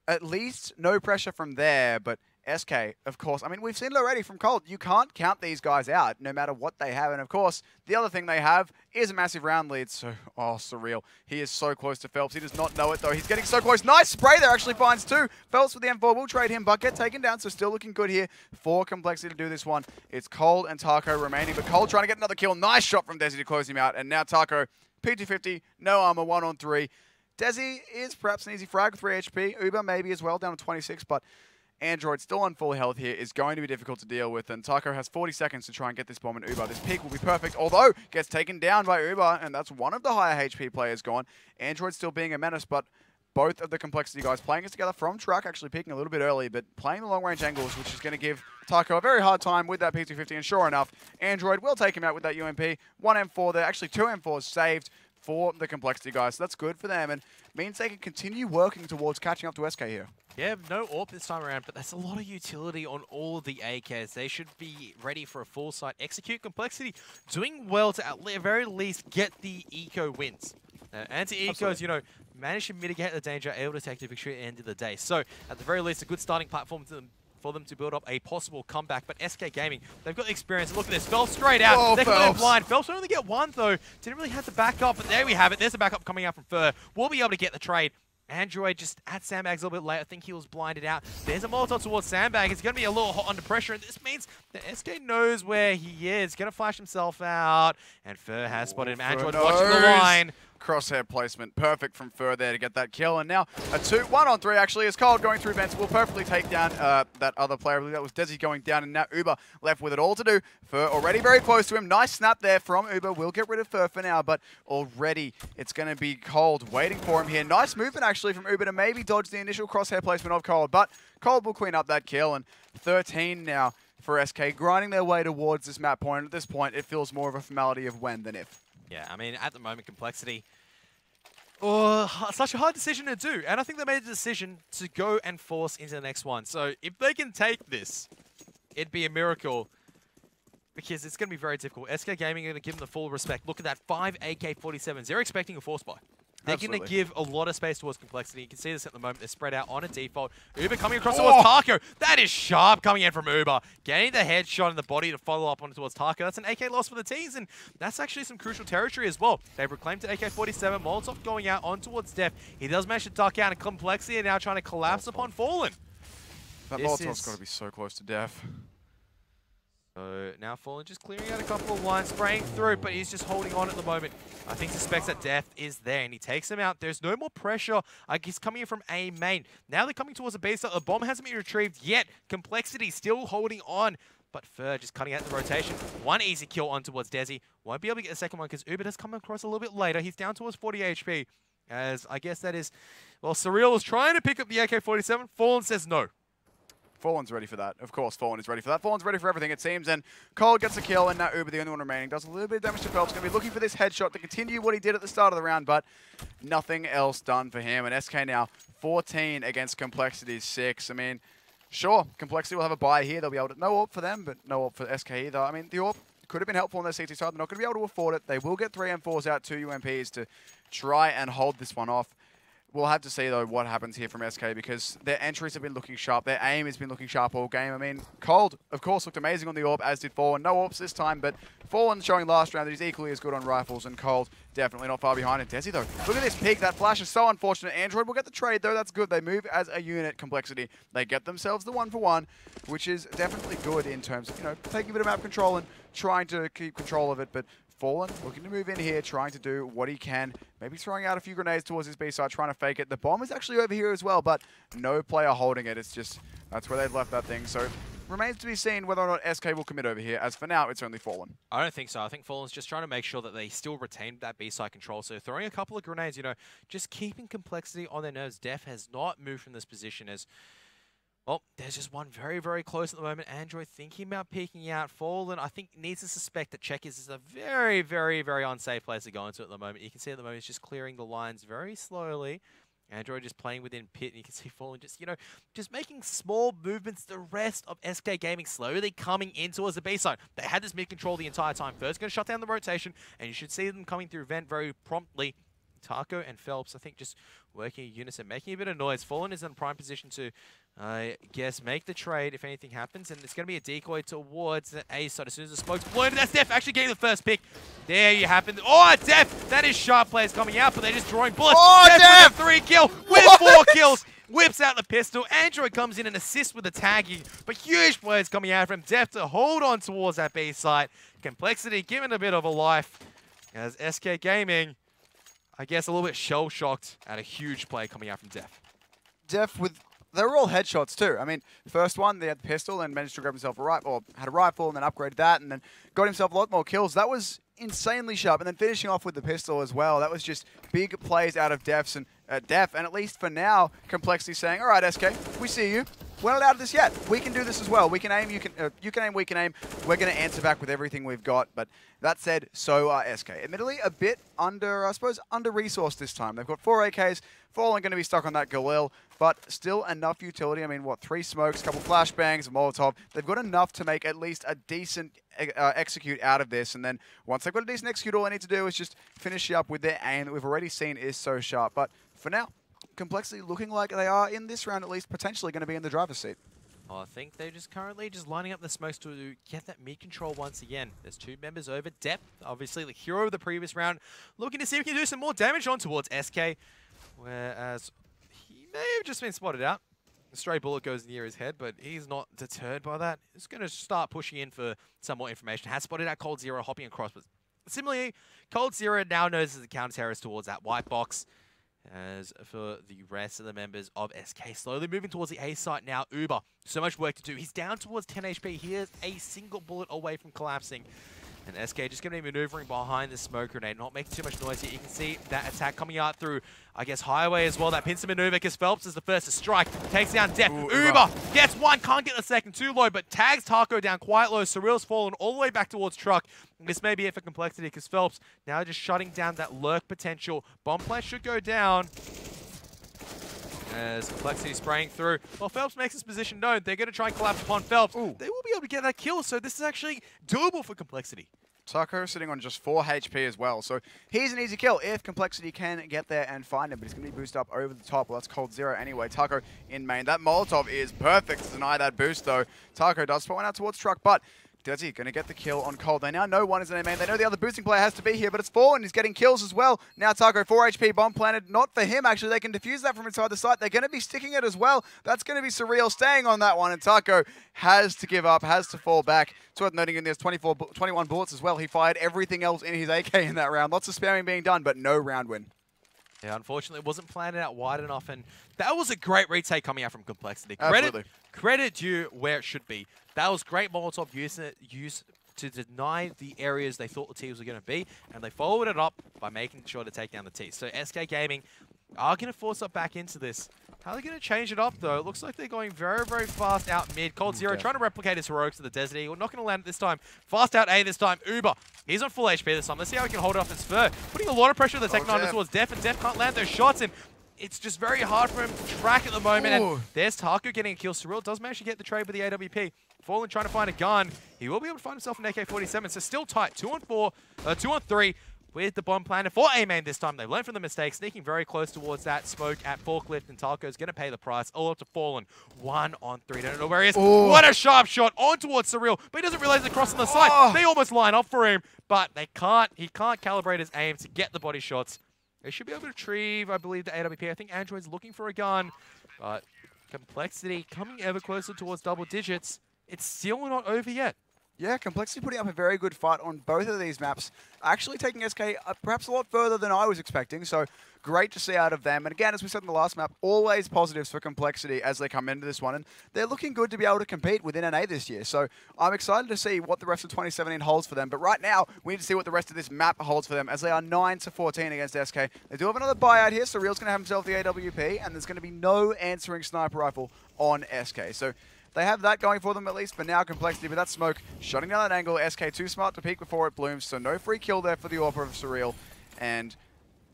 at least no pressure from there. But SK, of course, I mean, we've seen it already from Cold. You can't count these guys out no matter what they have. And of course, the other thing they have is a massive round lead. So, oh, Surreal. He is so close to Phelps. He does not know it, though. He's getting so close. Nice spray there. Actually finds 2. Phelps with the M4 will trade him, but get taken down. So still looking good here for compLexity to do this one. It's Cold and Taco remaining, but Cold trying to get another kill. Nice shot from Desi to close him out. And now Taco, P250, no armor, 1 on 3. Desi is perhaps an easy frag with 3 HP. Uber maybe as well, down to 26, but Android still on full health here is going to be difficult to deal with, and Taco has 40 seconds to try and get this bomb in Uber. This peak will be perfect, although gets taken down by Uber, and that's one of the higher HP players gone. Android still being a menace, but both of the compLexity guys playing us together from truck, actually peeking a little bit early, but playing the long-range angles, which is going to give Taco a very hard time with that P250, and sure enough, Android will take him out with that UMP. 1 M4 there, actually 2 M4s saved for the complexity guys. So that's good for them and means they can continue working towards catching up to SK here. Yeah, no AWP this time around, but that's a lot of utility on all of the AKs. They should be ready for a full site execute. Complexity doing well to at the very least get the eco wins. Anti-ecos, you know, manage to mitigate the danger, able to take the victory at the end of the day. So, at the very least, a good starting platform for them to build up a possible comeback. But SK Gaming, they've got the experience. Look at this. Phelps straight out. Oh, They're going Phelps. blind. Phelps only get one, though. Didn't really have to back up, but there we have it. There's a backup coming out from Fur. We'll be able to get the trade. Android just at Sandbags a little bit late. I think he was blinded out. There's a Molotov towards Sandbag. It's going to be a little hot under pressure, and this means that SK knows where he is. Going to flash himself out, and Fur has spotted him. Android watching the line. Crosshair placement, perfect from Fur there to get that kill. And now a 1-on-3 actually is Cold going through vents. Will perfectly take down that other player. I believe that was Desi going down, and now Uber left with it all to do. Fur already very close to him. Nice snap there from Uber. We'll get rid of Fur for now, but already it's going to be Cold waiting for him here. Nice movement actually from Uber to maybe dodge the initial crosshair placement of Cold, but Cold will clean up that kill. And 13 now for SK, grinding their way towards this map point. At this point, it feels more of a formality of when than if. Yeah, I mean, at the moment, complexity. Oh, such a hard decision to do. And I think they made the decision to go and force into the next one. So if they can take this, it'd be a miracle. Because it's going to be very difficult. SK Gaming are going to give them the full respect. Look at that, 5 AK-47s. They're expecting a force buy. They're going to give a lot of space towards complexity. You can see this at the moment. They're spread out on a default. Uber coming across towards Taco. That is sharp coming in from Uber. Getting the headshot in the body to follow up on towards Taco. That's an AK loss for the teams, and that's actually some crucial territory as well. They've reclaimed an AK-47. Molotov going out on towards Def. He does manage to duck out, and complexity are now trying to collapse upon Fallen. That Molotov's got to be so close to Def. So now Fallen just clearing out a couple of lines, spraying through, but he's just holding on at the moment. I think suspects that Death is there, and he takes him out. There's no more pressure. He's coming in from A main. Now they're coming towards the base. The bomb hasn't been retrieved yet. Complexity still holding on, but Fur just cutting out the rotation. One easy kill on towards Desi. Won't be able to get the second one because Uber does come across a little bit later. He's down towards 40 HP, as I guess that is... Well, Surreal is trying to pick up the AK-47. Fallen says no. Fallen's ready for that. Of course, Fallen is ready for that. Fallen's ready for everything, it seems. And Cold gets a kill, and now Uber, the only one remaining, does a little bit of damage to Phelps. Going to be looking for this headshot to continue what he did at the start of the round, but nothing else done for him. And SK now 14 against Complexity 6. I mean, sure, Complexity will have a buy here. They'll be able to... No AWP for them, but no AWP for SK either. I mean, the AWP could have been helpful on their CT side. They're not going to be able to afford it. They will get 3 M4s out, 2 UMPs to try and hold this one off. We'll have to see, though, what happens here from SK because their entries have been looking sharp. Their aim has been looking sharp all game. I mean, Cold, of course, looked amazing on the AWP, as did Fallen. No AWPs this time, but Fallen showing last round that he's equally as good on rifles, and Cold definitely not far behind. And Desi, though, look at this pick. That flash is so unfortunate. Android will get the trade, though. That's good. They move as a unit, Complexity. They get themselves the 1-for-1, which is definitely good in terms of, you know, taking a bit of map control and trying to keep control of it, but Fallen looking to move in here, trying to do what he can. Maybe throwing out a few grenades towards his B side, trying to fake it. The bomb is actually over here as well, but no player holding it. It's just, that's where they've left that thing. So remains to be seen whether or not SK will commit over here. As for now, it's only Fallen. I don't think so. I think Fallen's just trying to make sure that they still retain that B-side control. So throwing a couple of grenades, you know, just keeping Complexity on their nerves. Def has not moved from this position as... Well, there's just one very, very close at the moment. Android thinking about peeking out. Fallen, I think, needs to suspect that Checkers is a very, very, very unsafe place to go into at the moment. You can see at the moment he's just clearing the lines very slowly. Android just playing within pit, and you can see Fallen just, you know, just making small movements. The rest of SK Gaming slowly coming in towards the B side. They had this mid-control the entire time. First going to shut down the rotation, and you should see them coming through vent very promptly. Taco and Phelps, I think, just working in unison, making a bit of noise. Fallen is in prime position to, I guess, make the trade if anything happens, and it's going to be a decoy towards the A side as soon as the smoke's blown. That's Def actually getting the first pick. There you happen. Oh, Def! That is sharp players coming out, but they're just drawing bullets. Oh, Def! With a 3-kill, with 4 kills. Whips out the pistol. Android comes in and assists with the tagging, but huge players coming out from Def to hold on towards that B side. Complexity given a bit of a life as SK Gaming, I guess, a little bit shell-shocked at a huge play coming out from Def. Def with... They were all headshots too. I mean, first one, they had the pistol and managed to grab himself a rifle, or had a rifle and then upgraded that and then got himself a lot more kills. That was insanely sharp. And then finishing off with the pistol as well. That was just big plays out of Def, and at least for now, Complexity saying, all right, SK, we see you. we're not out of this yet. We can do this as well. We can aim, you can aim, we can aim. We're going to answer back with everything we've got. But that said, so are SK. Admittedly, a bit under, I suppose, under-resourced this time. They've got 4 AKs. Fallen going to be stuck on that Galil, but still enough utility. I mean, what, 3 smokes, a couple flashbangs, a Molotov. They've got enough to make at least a decent execute out of this. And then once they've got a decent execute, all they need to do is just finish up with their aim that we've already seen is so sharp. But for now, compLexity looking like they are, in this round at least, potentially going to be in the driver's seat. Oh, I think they're just currently lining up the smokes to get that mid control once again. There's 2 members over depth. Obviously, the hero of the previous round, looking to see if he can do some more damage on towards SK. Whereas he may have just been spotted out. A stray bullet goes near his head, but he's not deterred by that. He's going to start pushing in for some more information. Has spotted out coldzera hopping across, but similarly, coldzera now knows as a counter-terrorist towards that white box. As for the rest of the members of SK, slowly moving towards the A site now. Uber, so much work to do. He's down towards 10 HP. He is a single bullet away from collapsing. And SK just going to be maneuvering behind the smoke grenade, not making too much noise here. You can see that attack coming out through, I guess, highway as well. That pincer maneuver, because Phelps is the first to strike. Takes down Def. Uber gets one, can't get the second, too low, but tags Taco down quite low. Surreal's fallen all the way back towards Truck. This may be it for compLexity, because Phelps now just shutting down that lurk potential. Bomb plant should go down. As compLexity spraying through. Well, Phelps makes his position known. They're going to try and collapse upon Phelps. They will be able to get that kill, so this is actually doable for compLexity. Taco sitting on just 4 HP as well, so he's an easy kill if compLexity can get there and find him, but he's going to be boosted up over the top. Well, that's coldzera anyway. Taco in main. That Molotov is perfect to deny that boost, though. Taco does point out towards Truck, but Desi going to get the kill on Cold. They now know one is in their main. They know the other boosting player has to be here, but it's Fallen. He's getting kills as well. Now Taco, 4 HP, bomb planted. Not for him, actually. They can defuse that from inside the site. They're going to be sticking it as well. That's going to be Surreal staying on that one, and Taco has to give up, has to fall back. It's worth noting in there's 21 bullets as well. He fired everything else in his AK in that round. Lots of spamming being done, but no round win. Yeah, unfortunately, it wasn't planned out wide enough, and that was a great retake coming out from compLexity. Credit due where it should be. That was great Molotov use to deny the areas they thought the T's were going to be, and they followed it up by making sure to take down the T's. So SK Gaming are going to force up back into this. How are they going to change it up, though? It looks like they're going very, very fast out mid. coldzera trying to replicate his heroics to the Desert Eagle. Not going to land it this time. Fast out A this time. Uber, he's on full HP this time. Let's see how he can hold off his spur. Putting a lot of pressure on the Tech 9 towards Def, and Def can't land those shots, and it's just very hard for him to track at the moment. And there's Taco getting a kill. Surreal does manage to get the trade with the AWP. Fallen trying to find a gun. He will be able to find himself an AK-47, so still tight. 2 on 3 with the bomb planted for A-main this time. They've learned from the mistake, sneaking very close towards that smoke at Forklift, and Taco's going to pay the price. All up to Fallen. 1 on 3. Don't know where he is. What a sharp shot on towards Surreal, but he doesn't realize they're crossing the side. They almost line up for him, but they can't. He can't calibrate his aim to get the body shots. They should be able to retrieve, I believe, the AWP. I think Android's looking for a gun, but compLexity coming ever closer towards double digits. It's still not over yet. Yeah, compLexity putting up a very good fight on both of these maps. Actually taking SK perhaps a lot further than I was expecting, so great to see out of them. And again, as we said in the last map, always positives for compLexity as they come into this one. And they're looking good to be able to compete within NA this year. So I'm excited to see what the rest of 2017 holds for them. But right now, we need to see what the rest of this map holds for them, as they are 9-14 against SK. They do have another buyout here, so Real's going to have himself the AWP, and there's going to be no answering sniper rifle on SK. So they have that going for them at least for now, compLexity, but that smoke shutting down that angle. SK too smart to peek before it blooms, so no free kill there for the AWP of Surreal. And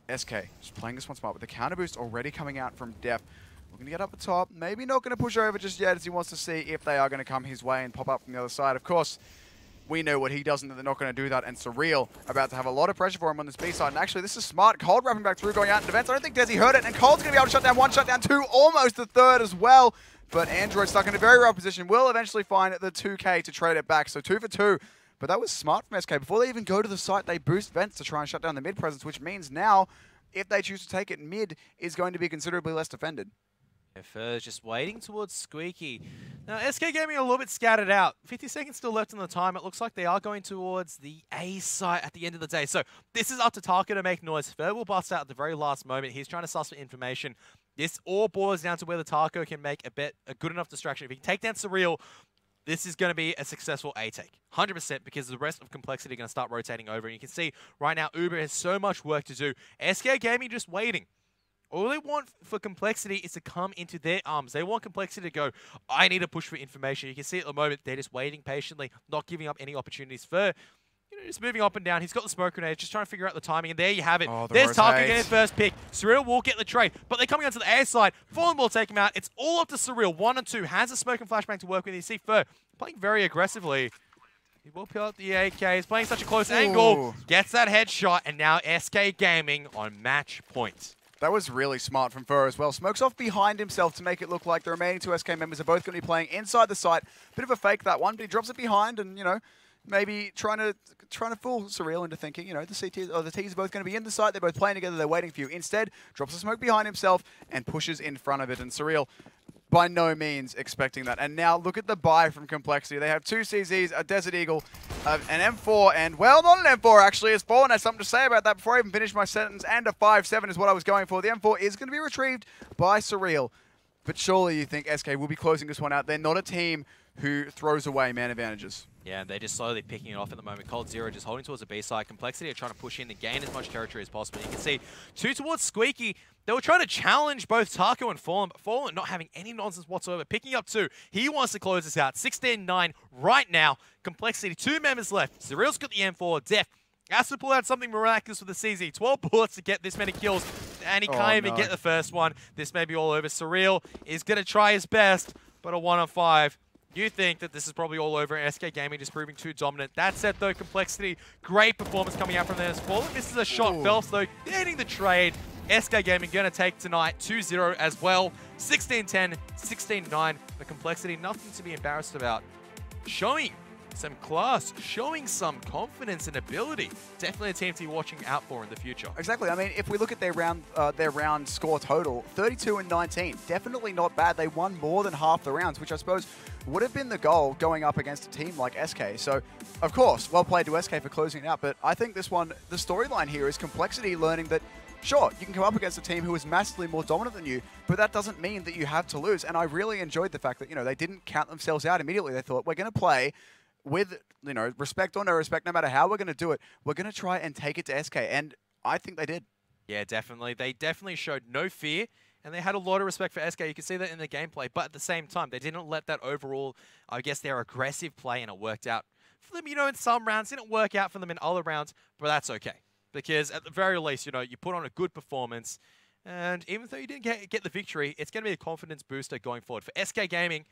SK just playing this one smart with the counter boost already coming out from Def. Looking to get up the top, maybe not going to push over just yet, as he wants to see if they are going to come his way and pop up from the other side. Of course, we know what he does and that they're not going to do that, and Surreal about to have a lot of pressure for him on this B side. And actually, this is smart. Cold wrapping back through, going out in defense. I don't think Desi heard it, and Cold's going to be able to shut down 1, shut down 2, almost the 3rd as well. But Android stuck in a very rough position. Will eventually find the 2K to trade it back. So 2 for 2. But that was smart from SK. Before they even go to the site, they boost vents to try and shut down the mid presence, which means now, if they choose to take it, mid is going to be considerably less defended. Furs just waiting towards Squeaky. Now, SK Gaming a little bit scattered out. 50 seconds still left on the time. It looks like they are going towards the A site at the end of the day. So this is up to Taco to make noise. Fur will bust out at the very last moment. He's trying to suss for information. This all boils down to whether Taco can make a good enough distraction. If he can take down Surreal, this is going to be a successful A take. 100%, because the rest of compLexity are going to start rotating over. And you can see right now, Uber has so much work to do. SK Gaming just waiting. All they want for complexity is to come into their arms. They want complexity to go, I need to push for information. You can see at the moment, they're just waiting patiently, not giving up any opportunities for, just moving up and down. He's got the smoke grenade, just trying to figure out the timing, and there you have it. There's Tarka getting his first pick. Surreal will get the trade, but they're coming onto the A side. Fallen will take him out. It's all up to Surreal. 1 and 2 has a smoke and flashbang to work with. You see Fur playing very aggressively. He will peel out the AK. He's playing such a close angle. Gets that headshot, and now SK Gaming on match point. That was really smart from Fur as well. Smokes off behind himself to make it look like the remaining 2 SK members are both going to be playing inside the site. Bit of a fake, that one, but he drops it behind and, maybe trying to fool Surreal into thinking, the CTs or the T's are both going to be in the site. They're both playing together. They're waiting for you. Instead, drops the smoke behind himself and pushes in front of it. And Surreal, by no means expecting that. And now look at the buy from compLexity. They have 2 CZs, a Desert Eagle, an M4, and, well, not an M4, actually. It's Fallen has something to say about that before I even finish my sentence. And a 5.7 is what I was going for. The M4 is going to be retrieved by Surreal. But surely you think SK will be closing this one out. They're not a team who throws away man advantages. Yeah, and they're just slowly picking it off at the moment. coldzera just holding towards the B side. compLexity are trying to push in and gain as much territory as possible. You can see 2 towards Squeaky. They were trying to challenge both Taco and Fallen, but Fallen not having any nonsense whatsoever. Picking up 2. He wants to close this out. 16-9 right now. compLexity, 2 members left. Surreal's got the M4. Def has to pull out something miraculous with the CZ. 12 bullets to get this many kills, and he can't even get the first one. This may be all over. Surreal is going to try his best, but a 1 on 5. You think that this is probably all over, and SK Gaming just proving too dominant. That said, though, compLexity, great performance coming out from them. Fallen misses a shot. Phelps, though, getting the trade. SK Gaming going to take tonight 2-0 as well. 16-10, 16-9 for compLexity. Nothing to be embarrassed about. Showing some class, showing some confidence and ability. Definitely a team to be watching out for in the future. Exactly. I mean, if we look at their round score total, 32 and 19, definitely not bad. They won more than half the rounds, which I suppose would have been the goal going up against a team like SK. So, of course, well played to SK for closing it out. But I think this one, the storyline here is compLexity learning that, sure, you can come up against a team who is massively more dominant than you, but that doesn't mean that you have to lose. And I really enjoyed the fact that, they didn't count themselves out immediately. They thought, we're going to play with, respect or no respect, no matter how we're going to do it, we're going to try and take it to SK. And I think they did. Yeah, definitely. They definitely showed no fear, and they had a lot of respect for SK. You can see that in the gameplay, but at the same time, they didn't let that overall, I guess, their aggressive play, and it worked out for them, in some rounds. Didn't work out for them in other rounds, but that's okay. Because at the very least, you put on a good performance, and even though you didn't get the victory, it's going to be a confidence booster going forward. For SK Gaming,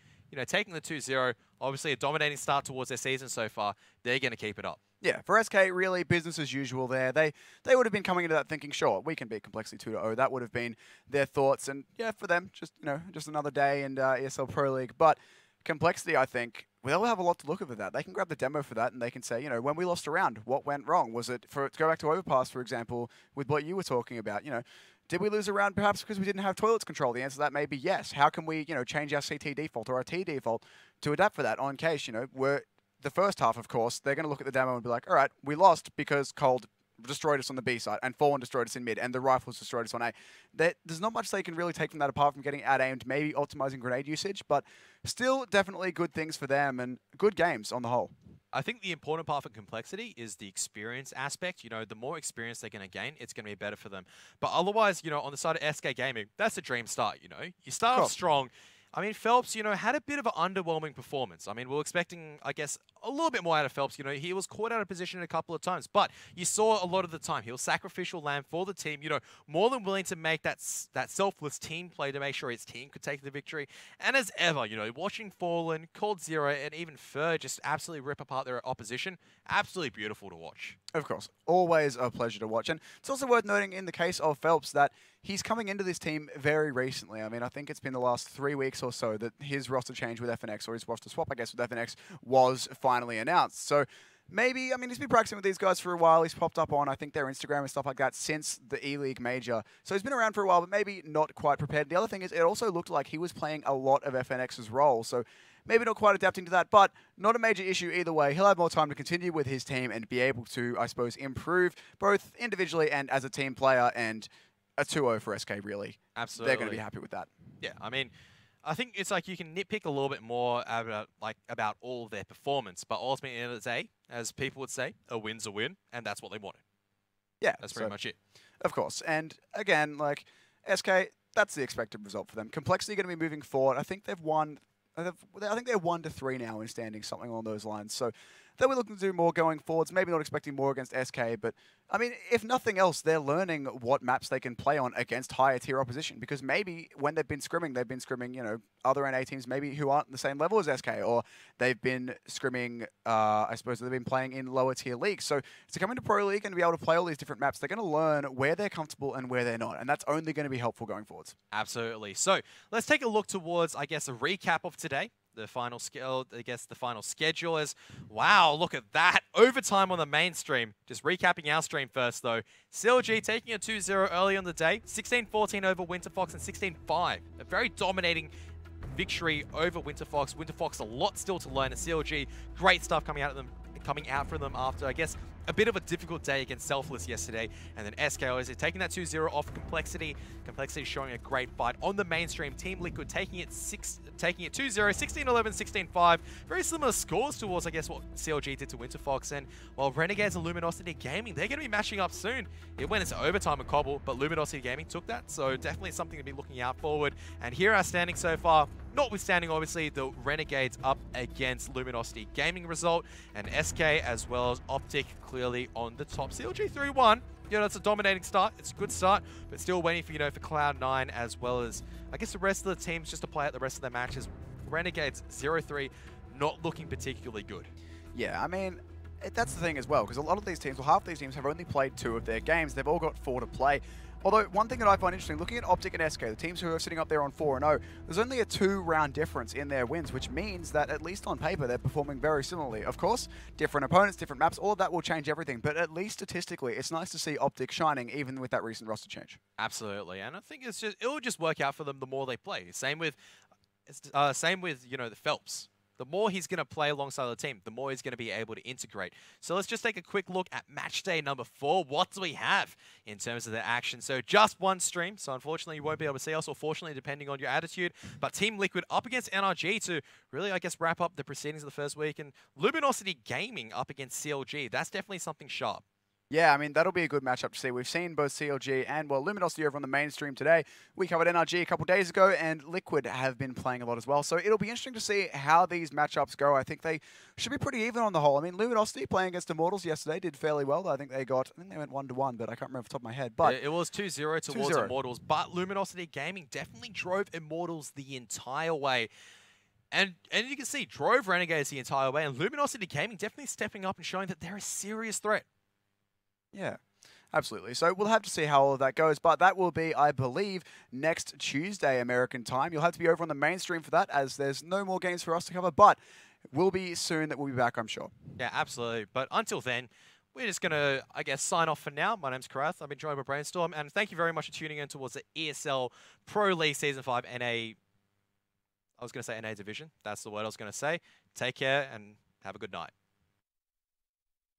taking the 2-0, obviously a dominating start towards their season so far, they're going to keep it up. Yeah, for SK, really business as usual there. They would have been coming into that thinking, sure, we can beat compLexity 2-0. That would have been their thoughts. And yeah, for them, just another day in ESL Pro League. But compLexity, I think, they'll have a lot to look at with that. They can grab the demo for that and they can say, when we lost a round, what went wrong? Was it, to go back to Overpass, for example, with what you were talking about, did we lose a round perhaps because we didn't have toilets control? The answer to that may be yes. How can we, change our CT default or our T default to adapt for that on case, we're the first half, of course, they're going to look at the demo and be like, all right, we lost because Cold destroyed us on the B side and Fallen destroyed us in mid and the Rifles destroyed us on A. There's not much they can really take from that apart from getting out-aimed, maybe optimizing grenade usage, but still definitely good things for them and good games on the whole. I think the important part for compLexity is the experience aspect. The more experience they're going to gain, it's going to be better for them. But otherwise, on the side of SK Gaming, that's a dream start, You start off strong. I mean, Phelps, had a bit of an underwhelming performance. I mean, we were expecting, I guess, a little bit more out of Phelps. He was caught out of position a couple of times, but you saw a lot of the time. He was sacrificial lamb for the team, more than willing to make that selfless team play to make sure his team could take the victory. And as ever, watching Fallen, coldzera, and even Fur just absolutely rip apart their opposition, absolutely beautiful to watch. Of course. Always a pleasure to watch. And it's also worth noting in the case of Phelps that he's coming into this team very recently. I mean, I think it's been the last 3 weeks or so that his roster change with FNX, or his roster swap, I guess, with FNX was finally announced. So maybe, I mean, he's been practicing with these guys for a while. He's popped up on, I think, their Instagram and stuff like that since the E-League Major. So he's been around for a while, but maybe not quite prepared. The other thing is, it also looked like he was playing a lot of FNX's role. So maybe not quite adapting to that, but not a major issue either way. He'll have more time to continue with his team and be able to, I suppose, improve both individually and as a team player, and a 2-0 for SK, really. Absolutely. They're going to be happy with that. Yeah, I mean, I think it's like you can nitpick a little bit more about all of their performance, but ultimately, at the end of the day, as people would say, a win's a win, and that's what they wanted. Yeah. That's pretty much it. Of course. And again, SK, that's the expected result for them. compLexity going to be moving forward. I think they've won. I think they're 1-3 now in standing, something along those lines. So they'll be looking to do more going forwards. Maybe not expecting more against SK, but I mean, if nothing else, they're learning what maps they can play on against higher tier opposition. Because maybe when they've been scrimming, you know, other NA teams maybe who aren't the same level as SK, or they've been scrimming, I suppose they've been playing in lower tier leagues. So to come into Pro League and be able to play all these different maps, they're going to learn where they're comfortable and where they're not. And that's only going to be helpful going forwards. Absolutely. So let's take a look towards, I guess, a recap of today. The final the final schedule is, wow, look at that. Overtime on the main stream. Just recapping our stream first, though. CLG taking a 2-0 early on the day. 16-14 over Winterfox and 16-5. A very dominating victory over Winterfox. Winterfox a lot still to learn. And CLG, great stuff coming out from them after, I guess, a bit of a difficult day against Selfless yesterday. And then SK is taking that 2-0 off compLexity. compLexity showing a great fight on the mainstream. Team Liquid taking it 2-0, 16-11, 16-5. Very similar scores towards, I guess, what CLG did to Winterfox. And while Renegades and Luminosity Gaming, they're going to be matching up soon. It went into overtime with Cobble, but Luminosity Gaming took that. So definitely something to be looking out forward. And here are standings so far. Notwithstanding, obviously, the Renegades up against Luminosity Gaming result, and SK as well as Optic clearly on the top. CLG 3-1. You know, it's a dominating start. It's a good start, but still waiting for, you know, for Cloud9 as well as, I guess, the rest of the teams just to play out the rest of their matches. Renegades 0-3, not looking particularly good. Yeah, I mean, that's the thing as well, because a lot of these teams, well, half these teams have only played 2 of their games. They've all got 4 to play. Although, one thing that I find interesting, looking at Optic and SK, the teams who are sitting up there on 4-0, there's only a 2-round difference in their wins, which means that, at least on paper, they're performing very similarly. Of course, different opponents, different maps, all of that will change everything, but at least statistically, it's nice to see Optic shining, even with that recent roster change. Absolutely, and I think it'll just work out for them the more they play. Same with, you know, the Phelps. The more he's going to play alongside the team, the more he's going to be able to integrate. So let's just take a quick look at match day number 4. What do we have in terms of the action? So just one stream, so unfortunately you won't be able to see us, or fortunately, depending on your attitude. But Team Liquid up against NRG to really, I guess, wrap up the proceedings of the first week. And Luminosity Gaming up against CLG. That's definitely something sharp. Yeah, I mean, that'll be a good matchup to see. We've seen both CLG and, well, Luminosity over on the mainstream today. We covered NRG a couple days ago, and Liquid have been playing a lot as well. So it'll be interesting to see how these matchups go. I think they should be pretty even on the whole. I mean, Luminosity playing against Immortals yesterday did fairly well. I think they went 1-1, but I can't remember off the top of my head. But it was 2-0 towards Immortals, but Luminosity Gaming definitely drove Immortals the entire way. And you can see, drove Renegades the entire way, and Luminosity Gaming definitely stepping up and showing that they're a serious threat. Yeah, absolutely. So we'll have to see how all of that goes, but that will be, I believe, next Tuesday American time. You'll have to be over on the mainstream for that, as there's no more games for us to cover, but we'll be soon that we'll be back, I'm sure. Yeah, absolutely. But until then, we're just going to, I guess, sign off for now. My name's Karath. I've been joined by Brainstorm, and thank you very much for tuning in towards the ESL Pro League Season 5 NA. I was going to say NA Division. That's the word I was going to say. Take care and have a good night.